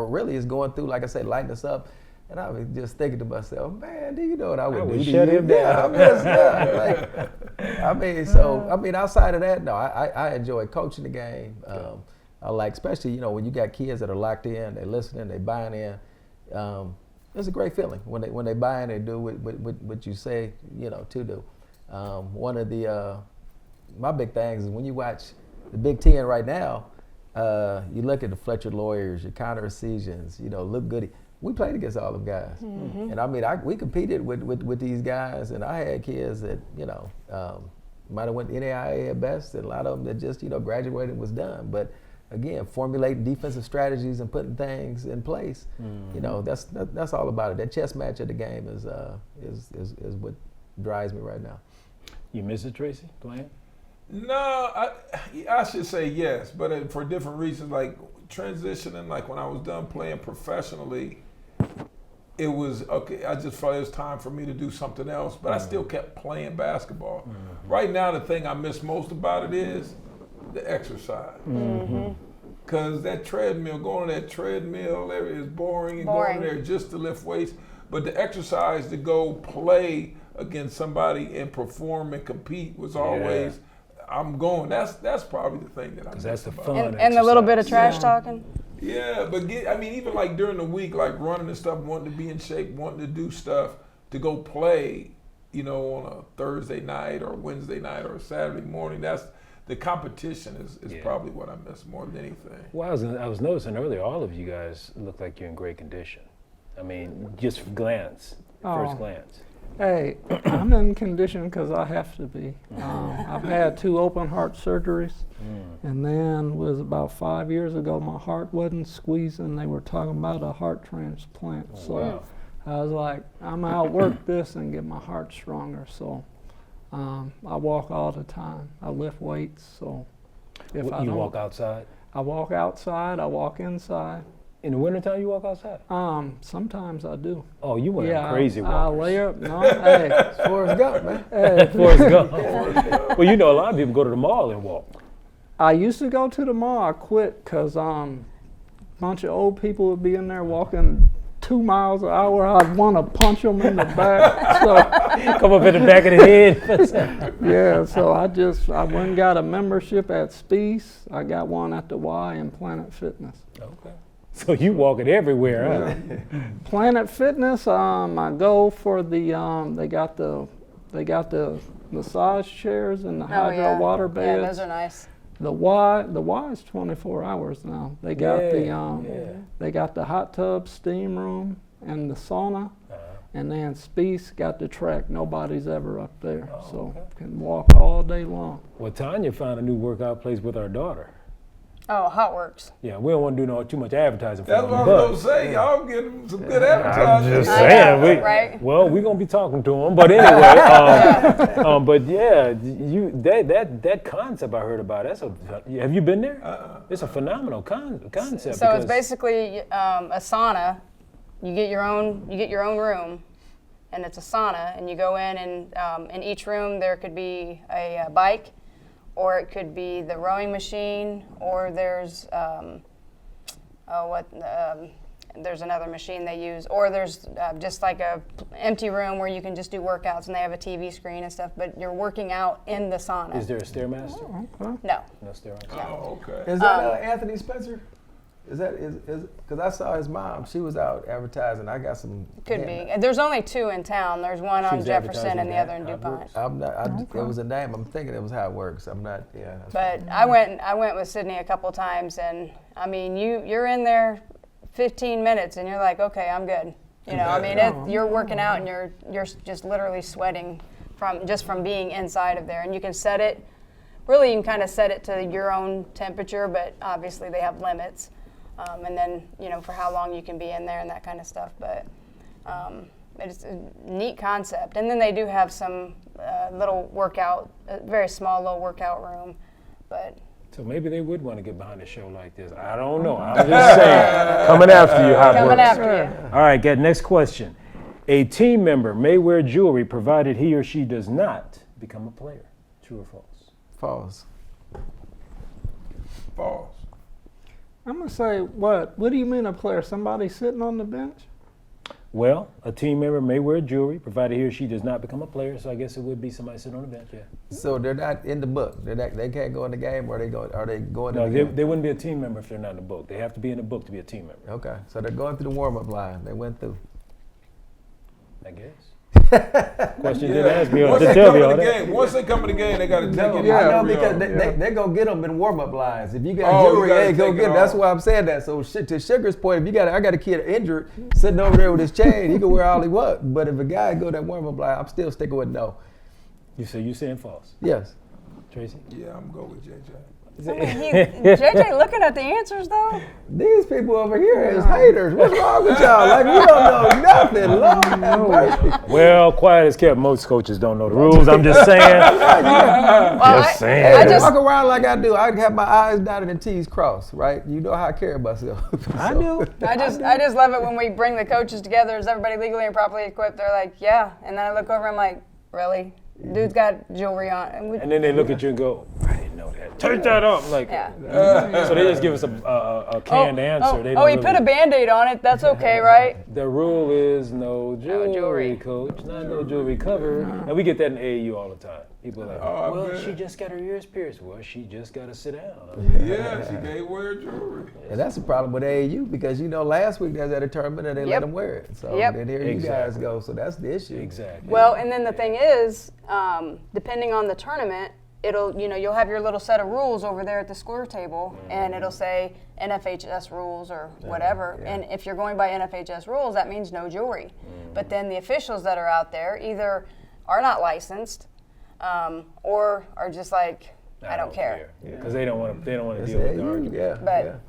really is going through, like I said, lighting us up. And I was just thinking to myself, man, do you know what I would do to shut you? him down. Outside of that, no, I enjoy coaching the game. I like, especially, when you got kids that are locked in, they're listening, they're buying in. It's a great feeling when they buy in, they do what you say, to do. One of my big things is when you watch the Big Ten right now, you look at the Fletcher Lawyers, your Connor Essegians, Luke Goody. We played against all them guys. And we competed with these guys, and I had kids that, might have went NAIA at best, and a lot of them that just, graduated and was done. But again, formulating defensive strategies and putting things in place, that's all about it. That chess match of the game is what drives me right now. You miss it, Tracy, playing? No, I should say yes, but for different reasons. Like transitioning, like when I was done playing professionally, it was okay. I just felt it was time for me to do something else, but I still kept playing basketball. Right now, the thing I miss most about it is the exercise. Because that treadmill, going on that treadmill, is boring and going there just to lift weights. But the exercise to go play against somebody and perform and compete was always, I'm going. That's probably the thing that I miss. That's the about fun. And the little bit of trash talking. Yeah, but even like during the week, like running and stuff, wanting to be in shape, wanting to do stuff, to go play, on a Thursday night or Wednesday night or a Saturday morning. That's the competition is probably what I miss more than anything. Well, I was noticing earlier, all of you guys look like you're in great condition. I mean, just first glance. Hey, I'm in condition because I have to be. I've had 2 open heart surgeries, and then was about 5 years ago, my heart wasn't squeezing. They were talking about a heart transplant. I was like, I'm gonna outwork this and get my heart stronger. So I walk all the time. I lift weights. So if I don't walk outside? I walk outside. I walk inside. In the wintertime, you walk outside? Sometimes I do. Oh, you went on crazy walkers. I lay up. No, hey, Forrest Gump, man. hey. Forrest Gump. Well, a lot of people go to the mall and walk. I used to go to the mall. I quit because a bunch of old people would be in there walking 2 miles an hour. I'd want to punch them in the back. So come up in the back of the head. yeah, so I went and got a membership at Speece. I got one at the Y and Planet Fitness. Okay. So you walking everywhere, huh? Planet Fitness, I go for the they got the massage chairs and the hydro water beds. Yeah, those are nice. The Y is 24 hours now. They got they got the hot tub, steam room, and the sauna. And then Speece got the track. Nobody's ever up there, can walk all day long. Well, Tanya found a new workout place with our daughter. Oh, Hotworks. Yeah, we don't want to do too much advertising for That's them. what I was going to say. Y'all get them some good advertising. I'm just saying. Right? Well, we're going to be talking to them. But anyway, but yeah, that concept I heard about, have you been there? It's a phenomenal concept. So it's basically a sauna. You get your own room, and it's a sauna, and you go in, and in each room there could be a bike, or it could be the rowing machine, or there's there's another machine they use, or there's just like a empty room where you can just do workouts, and they have a TV screen and stuff, but you're working out in the sauna. Is there a Stairmaster? No. No Stairmaster. Oh, okay. Is that Anthony Spencer? Is because I saw his mom. She was out advertising. I got some. Could be. There's only 2 in town. There's one on Jefferson and the other in DuPont. I'm not. It was a name. I'm thinking it was how it works. I'm not. Yeah. But I went with Sydney a couple times, and I mean, you're in there 15 minutes, and you're like, okay, I'm good. I mean, you're working out, and you're just literally sweating from being inside of there, and you can set it. Really, you can kind of set it to your own temperature, but obviously they have limits. And then, for how long you can be in there and that kind of stuff. But it's a neat concept. And then they do have some little workout, a very small little workout room. But so maybe they would want to get behind a show like this. I don't know. I'm just saying. Coming after you, Hot coming Works. after you. All right, next question. A team member may wear jewelry provided he or she does not become a player. True or false? False. False. I'm gonna say what? What do you mean a player? Somebody sitting on the bench? Well, a team member may wear jewelry provided he or she does not become a player. So I guess it would be somebody sitting on the bench. Yeah. So they're not in the book. They can't go in the game, or are they going? No, in the game? they wouldn't be a team member if they're not in the book. They have to be in the book to be a team member. Okay, so they're going through the warm-up line. They went through. I guess. Question didn't ask me to tell me all that. Once they come in the game, they got to take it. I know because they're going to get them in warm-up lines. If you got jewelry, hey, go get it. That's why I'm saying that. So to Sugar's point, if I got a kid injured sitting over there with his chain, he can wear all he wants. But if a guy go that warm-up line, I'm still sticking with no. You saying false? Yes. Tracy? Yeah, I'm going with JJ. JJ looking at the answers though. These people over here is haters. What's wrong with y'all? Like, you don't know nothing. Lord have mercy. Well, quiet as kept. Most coaches don't know the rules. I'm just saying. Just saying. I just walk around like I do. I have my eyes dotted and T's crossed, right? You know how I carry myself. I do. I just love it when we bring the coaches together. Is everybody legally and properly equipped? They're like, yeah. And then I look over, I'm like, really? Dude's got jewelry on. And then they look at you and go, I didn't know that. Turn that up. Like, yeah. So they just give us a a canned answer. They don't he put a Band-Aid on it. That's okay, right? The rule is no jewelry, coach. Not no jewelry cover. And we get that in AAU all the time. People are like, well, she just got her ears pierced. Well, she just got to sit down. Yeah, she can't wear jewelry. And that's the problem with AAU because, last week they was at a tournament and they let them wear it. So then here you guys go. So that's the issue. Exactly. Well, and then the thing is, depending on the tournament, you'll have your little set of rules over there at the score table, and it'll say NFHS rules or whatever. Yeah. And if you're going by NFHS rules, that means no jewelry. But then the officials that are out there either are not licensed, or are just like, I don't care. Because they don't want to deal with the argument. But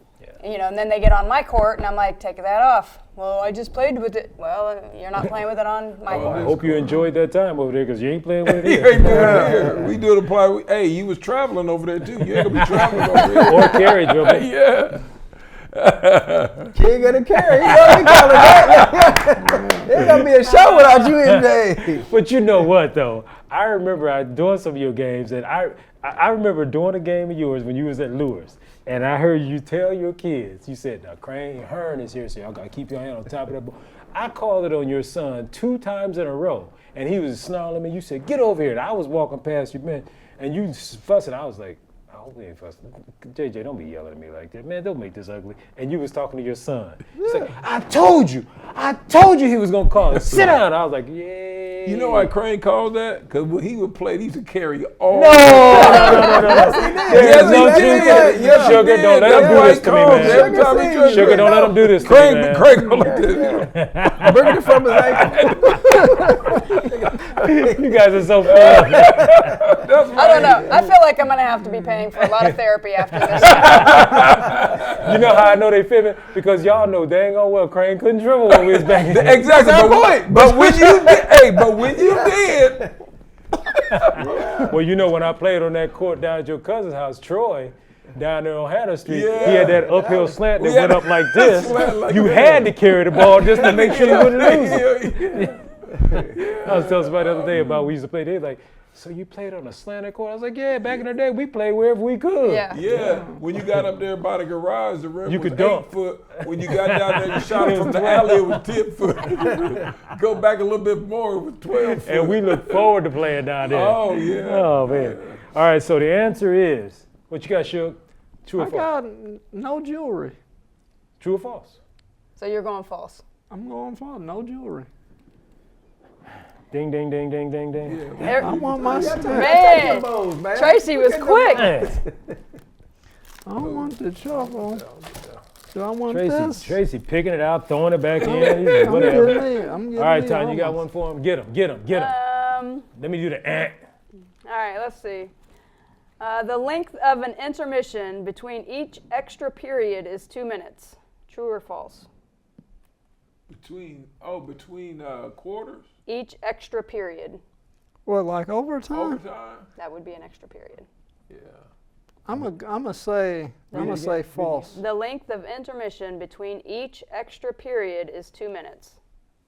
and then they get on my court, and I'm like, take that off. Well, I just played with it. Well, you're not playing with it on my court. I hope you enjoyed that time over there, because you ain't playing with it You here. ain't doing it here. We do it apply. Hey, you was traveling over there too. You ain't gonna be traveling over here. Or carry dribble. Yeah. King of the carry. You know what we call it that? There's going to be a show without you in today. But you know what, though? I remember doing some of your games, and I remember doing a game of yours when you was at Lures. And I heard you tell your kids, you said, now Crane Hearn is here, so y'all got to keep your hand on top of that ball. I called it on your son 2 times in a row, and he was snarling at me. You said, get over here. And I was walking past you, man, and you fussing. I was like, I hope he ain't fussing. JJ, don't be yelling at me like that. Man, don't make this ugly. And you was talking to your son. He's like, I told you he was going to call it. Sit down. I was like, yeah. You know why Crane called that? Because when he would play, he used to carry all. No. Yes, Sugar, don't let him do this to me, man. Sugar, don't let him do this to me, man. Craig go like this. Bring it from his ankle. You guys are so funny. I don't know. I feel like I'm going to have to be paying for a lot of therapy after this. You know how I know they fibbing? Because y'all know dang on well Crane couldn't dribble when we was back in Exactly. But when you did, Well, you know when I played on that court down at your cousin's house, Troy, down there on Hannah Street, he had that uphill slant that went up like this. You had to carry the ball just to make sure you wouldn't lose it. I was telling somebody the other day about we used to play. They like, so you played on a slanted court? I was like, yeah, back in the day, we played wherever we could. Yeah. When you got up there by the garage, the rim You was could dunk. 8 foot. When you got down there, you shot it from the alley, it was 10 foot. Go back a little bit more, it was 12 foot. And we look forward to playing down there. Oh, yeah. Oh, man. All right, so the answer is, what you got, Shug? True or I false? got no jewelry. True or false? So you're going false. I'm going for no jewelry. Ding, ding, ding, ding, ding, ding. I want my stuff. Man, Tracy was quick. I don't want the chocolate. Do I want this? Tracy picking it out, throwing it back in. I'm Whatever. getting All right, Tanya, you got one for him? Get him. Let me do the All right, let's see. The length of an intermission between each extra period is 2 minutes. True or false? Between quarters? Each extra period. What, like overtime? Overtime? That would be an extra period. Yeah. I'm gonna say false. The length of intermission between each extra period is 2 minutes.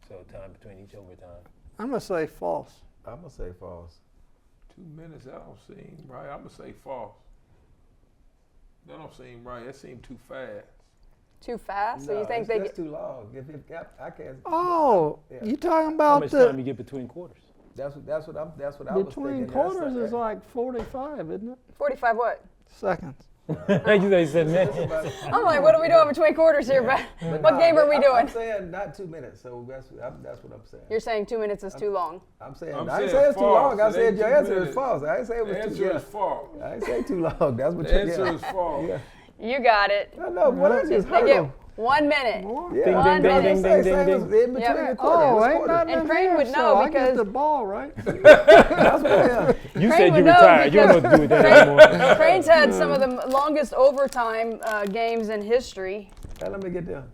So time between each overtime. I'm gonna say false. I'm going to say false. 2 minutes, that don't seem right. I'm going to say false. That don't seem right. That seemed too fast. Too fast? So you think that's too long. I can't. Oh, you talking How about much time you get between quarters? That's what I was thinking. between quarters is like 45, isn't it? 45 what? Seconds. You said minutes. I'm like, what are we doing between quarters here? What game are we doing? I'm saying not 2 minutes, so that's what I'm saying. You're saying 2 minutes is too long. I didn't say saying it's too long. I false. said your It ain't answer 2 is false. I didn't say it was The too answer is false. I didn't say too long. That's what The answer is false. Yeah. You got it. No, what I just They heard get him. 1 minute. Yeah. One ding, minute. ding, ding, ding, ding. In between Yep. the quarter. Oh, It's ain't quarter. nothing And in Crane here, would so know I because- get the ball, right? That's what I am. You Crane said you would know retired. You don't know what to do with that anymore. Crane's had some of the longest overtime games in history. Now let me get down.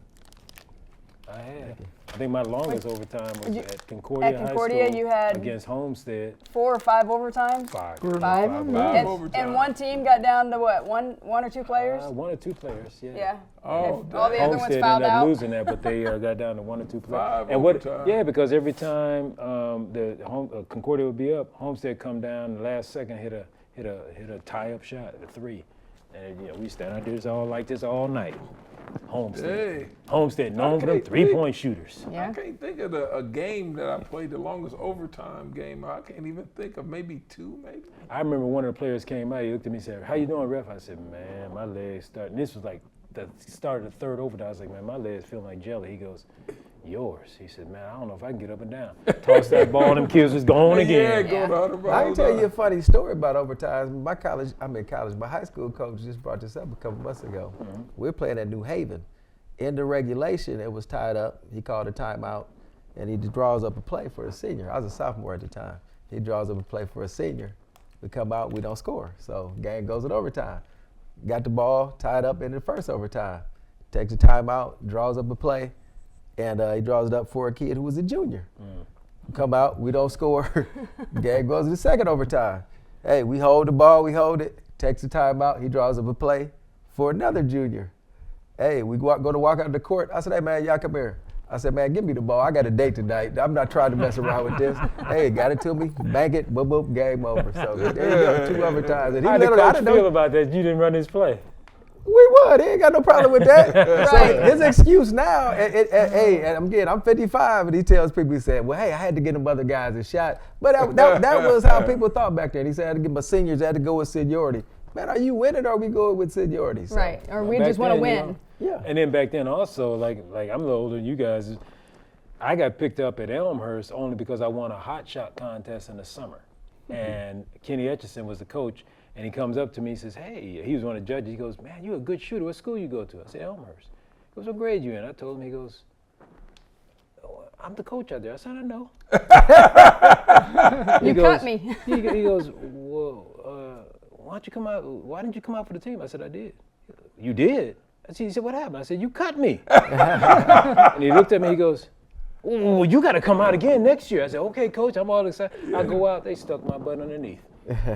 I had. I think my longest overtime was at Concordia High Concordia, School you had- against Homestead. 4 or 5 overtimes. 5. Five. overtime. And one team got down to what? One or two players? 1 or 2 players, yeah. Yeah. Oh, All the other ones Homestead fouled ended up out. losing that, but they got down to 1 or 2 players. 5 And overtime. Yeah, because every time Concordia would be up, Homestead come down the last second, hit a tie-up shot at a 3, and we stand out there all like this all night. Homestead. Hey. Homestead, known for them three-point shooters. Yeah. I can't think of a game that I played the longest overtime game. I can't even think of maybe 2, maybe. I remember one of the players came out, he looked at me and said, "How you doing, ref?" I said, "Man, my legs start," and this was like the start of the third overtime. I was like, "Man, my legs feel like jelly." He goes, "Yours?" He said, "Man, I don't know if I can get up and down." Toss that ball, them kids was gone again. Yeah, going I can tell you a funny story about overtime. My high school coach just brought this up a couple months ago. We were playing at New Haven. In the regulation, it was tied up. He called a timeout, and he draws up a play for a senior. I was a sophomore at the time. He draws up a play for a senior. We come out, we don't score. So game goes in overtime. Got the ball tied up in the first overtime. Takes a timeout, draws up a play, and he draws it up for a kid who was a junior. Come out, we don't score. Game goes to the second overtime. Hey, we hold the ball, we hold it. Takes a timeout, he draws up a play for another junior. Hey, we go to walk out the court. I said, "Hey, man, y'all come here." I said, "Man, give me the ball. I got a date tonight. I'm not trying to mess around with this." Hey, got it to me, bank it, boop, boop, game over. So there you go, 2 overtimes. And How did the coach feel about that? You didn't run his play. We won. He ain't got no problem with that. So his excuse now, hey, and again, I'm 55, and he tells people, he said, "Well, hey, I had to get them other guys a shot." But that was how people thought back then. He said, "I had to give my seniors, I had to go with seniority." Man, are you winning or are we going with seniority? So, Right, or we just want to win. You know, yeah. And then back then also, like I'm a little older than you guys, I got picked up at Elmhurst only because I won a hot shot contest in the summer. And Kenny Etchison was the coach, and he comes up to me and says, "Hey," he was one of the judges, he goes, "Man, you're a good shooter. What school you go to?" I said, "Elmhurst." He goes, "What grade you in?" I told him, he goes, "Oh, I'm the coach out there." I said, "I know." You cut me. He goes, "Well, why didn't you come out for the team?" I said, "I did." "You did?" He said, "What happened?" I said, "You cut me." And he looked at me, he goes, "Oh, you got to come out again next year." I said, "Okay, coach, I'm all excited." I go out, they stuck my butt underneath.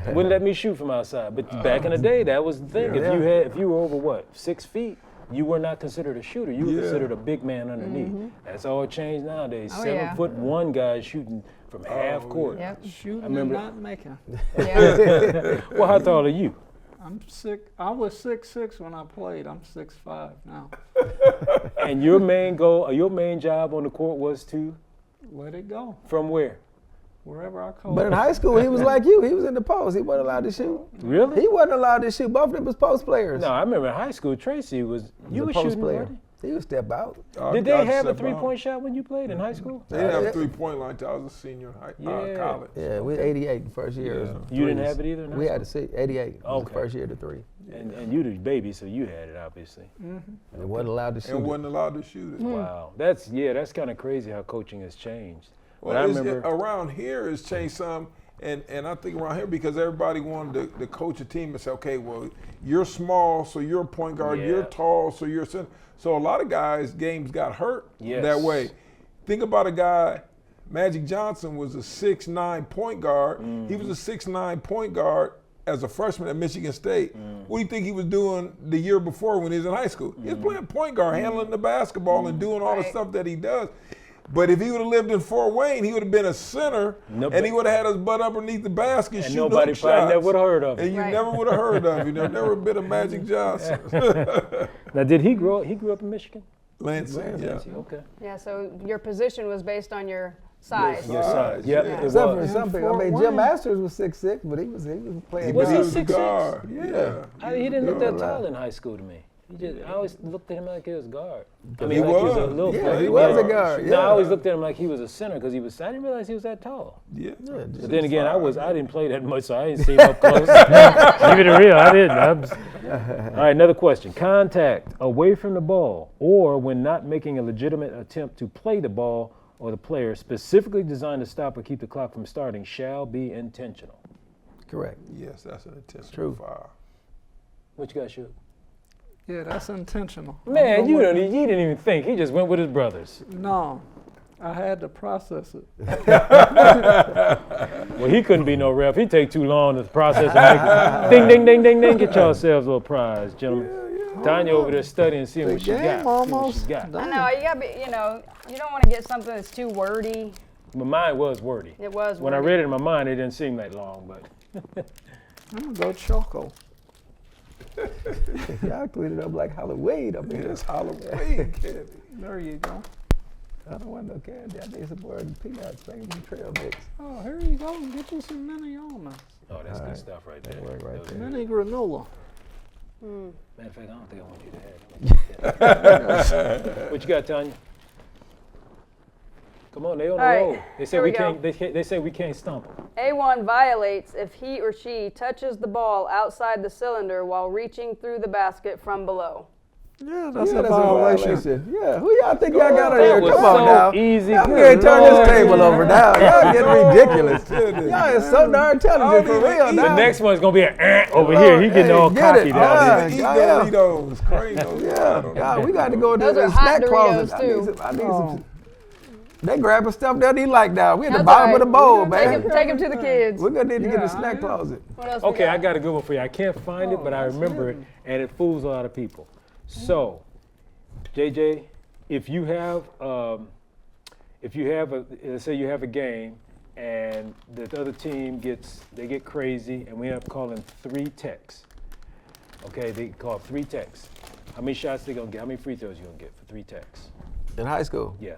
Wouldn't let me shoot from outside. But back in the day, that was the thing. If you were over 6 feet, you were not considered a shooter. You were considered a big man underneath. That's all changed nowadays. 7'1" guys shooting from half court. Yep. Shooting and not making. Yeah. Well, how tall are you? I'm sick. I was 6'6" when I played. I'm 6'5" now. And your main goal, your main job on the court was to? Let it go. From where? Wherever I call. But in high school, he was like you. He was in the post. He wasn't allowed to shoot. Really? He wasn't allowed to shoot. Both of them was post players. No, I remember in high school, Tracy was, you were post shooting, player. buddy? He would step out. Did they have a three-point shot when you played in high school? They didn't have a 3-point line until I was a senior in college. Yeah, we 88 the first year. You didn't have it either in high We school? had 88 was the first year to 3. And you the baby, so you had it, obviously. And it wasn't allowed to shoot. And wasn't allowed to shoot it. Wow. That's kind of crazy how coaching has changed. Well, I remember around here it's changed some, and I think around here because everybody wanted to coach a team and say, okay, well, you're small, so you're a point guard. You're tall, so you're a center. So a lot of guys' games got hurt that way. Think about a guy, Magic Johnson was a 6'9" point guard. He was a 6'9" point guard as a freshman at Michigan State. What do you think he was doing the year before when he was in high school? He was playing point guard, handling the basketball and doing all the stuff that he does. But if he would have lived in Fort Wayne, he would have been a center, and he would have had his butt underneath the basket shooting nobody shots. probably never would have heard of him. And you never would have heard of him. You've never been a Magic Johnson. Now, did he grow up in Michigan? Lansing, yeah. Okay. Yeah, so your position was based on your size. Your size. Yep. Yeah. Except for some people. I mean, Jim Masters was 6'6", but he was playing. Was he was a 6'6"? guard. Yeah. He didn't look that tall in high school to me. I always looked at him like he was a guard. I mean, He like he was a was. little Yeah, player. he was a guard. No, I always looked at him like he was a center because I didn't realize he was that tall. Yeah. But then again, I didn't play that much, so I didn't see him up close. Keep it real, I didn't. All right, another question. Contact away from the ball or when not making a legitimate attempt to play the ball or the player specifically designed to stop or keep the clock from starting shall be intentional. Correct. Yes, that's an intentional foul. What you got, shoot? Yeah, that's intentional. Man, you didn't even think. He just went with his brothers. No, I had to process it. Well, he couldn't be no ref. He'd take too long to process and make ding, ding, ding, ding, ding. Get yourselves a little prize, gentlemen. Tanya over there studying, seeing what she got. Almost I know, you gotta be, you don't want to get something that's too wordy. My mind was wordy. It was wordy. When I read it in my mind, it didn't seem that long, but. I'm gonna go Choco. Y'all clean it up like Halloween up here. It's Halloween candy. There you go. I don't want no candy. I need some more peanuts, baby, trail mix. Oh, here you go. Get you some mini almonds. Oh, that's All good right. stuff right That there. work right there. Mini granola. Matter of fact, I don't think I want you to have it. What you got, Tanya? Come on, they on the All right, roll. They say here we we go. can't. They say we can't stump them. A1 violates if he or she touches the ball outside the cylinder while reaching through the basket from below. Yeah, that's Yeah, a violation. Yeah, who y'all think y'all got on here? was Come on so now. easy. I'm Good getting turn Lord. this table over now. Y'all getting ridiculous. Y'all is so darn intelligent for real The now. next one's gonna be an over here. He getting all get cocky it. down Eat I am. Doritos, Kratos. Yeah, we got to go to Those the are hot snack closet. Doritos, I need some. They grabbing stuff that he like now. We at the That's bottom all of the right. bowl, Take man. him to the kids. We're gonna need to get Yeah, the snack I am. closet. What else we Okay, got? I got a good one for you. I can't find it, but I that's remember it, good. and it fools a lot of people. So, JJ, if you have let's say you have a game, and the other team get crazy, and we end up calling 3 techs. Okay, they call 3 techs. How many shots they gonna get? How many free throws you gonna get for 3 techs? In high school. Yeah,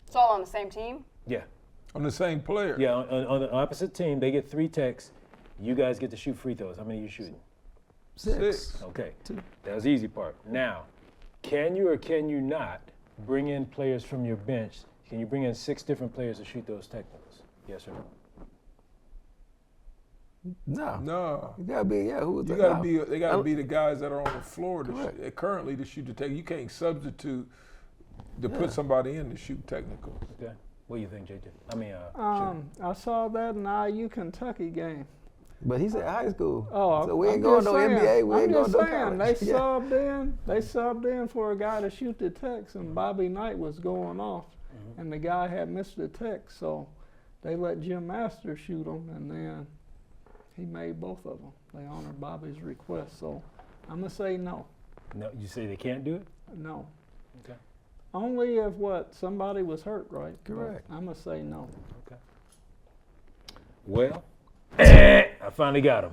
It's all on the same team? yeah, I'm the same player. yeah. On the opposite team, they get 3 techs. You guys get to shoot free throws. How many are you shooting? 6. Okay, that was the easy part. Now, can you or can you not bring in players from your bench? Can you bring in 6 different players to shoot those technicals? Yes or no? No. No. You gotta be, who was You that? gotta No. be. They gotta be the guys that are on the floor currently to shoot the tech. You can't substitute to put somebody in to shoot technical. Okay. What do you think, JJ? I mean, I saw that in the IU Kentucky game. But he said high school. Oh, So we I'm ain't going just no saying, NBA. We I'm ain't going just no saying, college. They subbed in for a guy to shoot the text, and Bobby Knight was going off, and the guy had missed the text, so they let Jim Masters shoot him, and then he made both of them. They honored Bobby's request, so I'm gonna say no. no, you say they can't do it? No. Okay. Only if somebody was hurt, right? But Correct. I'm gonna say no. Okay. Well, I finally got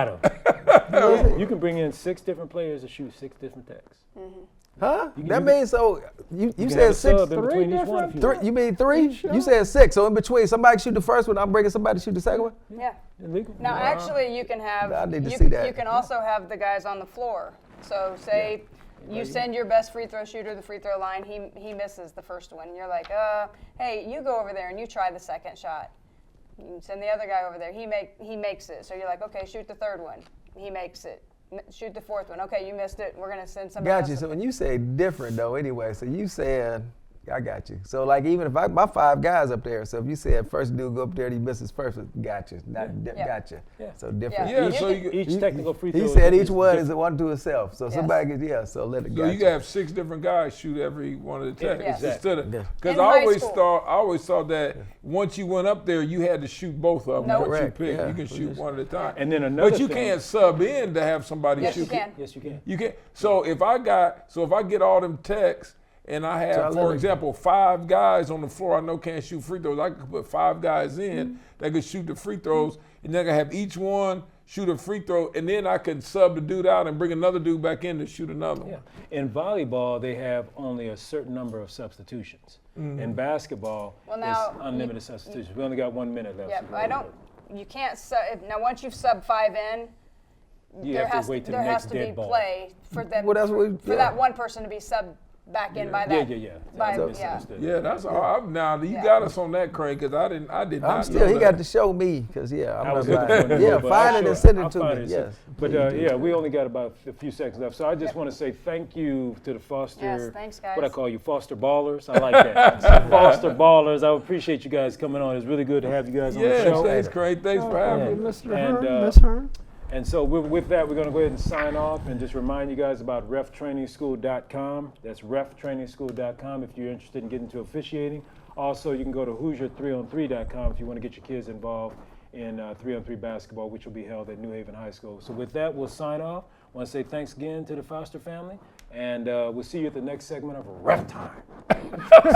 him. You can bring in 6 different players to shoot 6 different techs. Huh? You That can- means so you can have said a 6. sub in between each one if you Three, want. you mean 3? You said 6. So in between, somebody shoot the first one, I'm bringing somebody to shoot the second one? Yeah. Illegal? Now, actually, you can have. I need to you, see that. You can also have the guys on the floor. So, say you send your best free throw shooter to the free throw line. He misses the first one. And you're like, hey, you go over there and you try the second shot. You send the other guy over there. He makes it. So you're like, okay, shoot the third one. He makes it. Shoot the fourth one. Okay, you missed it. We're gonna send somebody Got else. you. So when you say different though, anyway, so you saying, I got you. So like even if my 5 guys up there, so if you said first dude go up there and he misses first, got you. Got you. Yeah. So different. Yeah, You so can- you Each technical free throw. He said is each one different. is one to itself. So somebody gets, so let it So go. you can have 6 different guys shoot every one of the techs. Yes. Instead of, Yeah. because In I high school. always thought that once you went up there, you had to shoot both of them. Nope. What you Correct, pick, yeah. you can shoot one at a time. And then another But you thing- can't sub in to have somebody Yes, shoot. you can. Yes, you can. You can. So if I get all them techs and I have, So I for let example, 5 guys on the floor I know can't shoot free throws, I could put 5 guys in that could shoot the free throws, and then I can have each one shoot a free throw, and then I can sub the dude out and bring another dude back in to shoot another one. Yeah. In volleyball, they have only a certain number of substitutions. In basketball, Well, now, it's unlimited substitutions. We only got 1 minute left. Yeah, so but I don't. You can't sub. Now, once you've sub 5 in, You there have has to wait till the there next has to be dead ball. play for them. Well, that's what we- for yeah. that one person to be subbed back in by that. Yeah. By, That's yeah. misunderstood. Yeah, that's all. Now you Yeah. got us on that, Craig, because I did not I'm know still, he that. got to show me, because I'm I not was buying looking for it. it, Yeah, but find I'll it and show send I'll it to find me, it. yes. But Please do. yeah, we only got about a few seconds left. So I just want to say thank you to the Foster, Yes, thanks, guys. what I call you, Foster Ballers. I like that. Foster Ballers. I appreciate you guys coming on. It's really good to have you guys on the Yeah, show. thanks, Craig. Thanks for having me. Mr. And, Hearn, Miss Hearn. And so with that, we're going to go ahead and sign off and just remind you guys about reftrainingschool.com. That's reftrainingschool.com if you're interested in getting into officiating. Also, you can go to Hoosier3on3.com if you want to get your kids involved in 3-on-3 basketball, which will be held at New Haven High School. So with that, we'll sign off. I want to say thanks again to the Foster family, and we'll see you at the next segment of RefTime.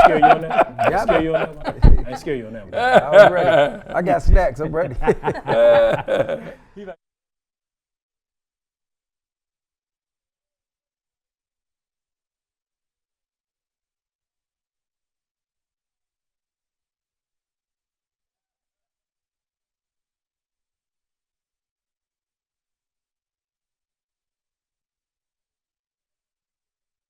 Scare you on that? Yeah, Scare you on that one? I ain't scare you on that one. I was ready. I got snacks. I'm ready.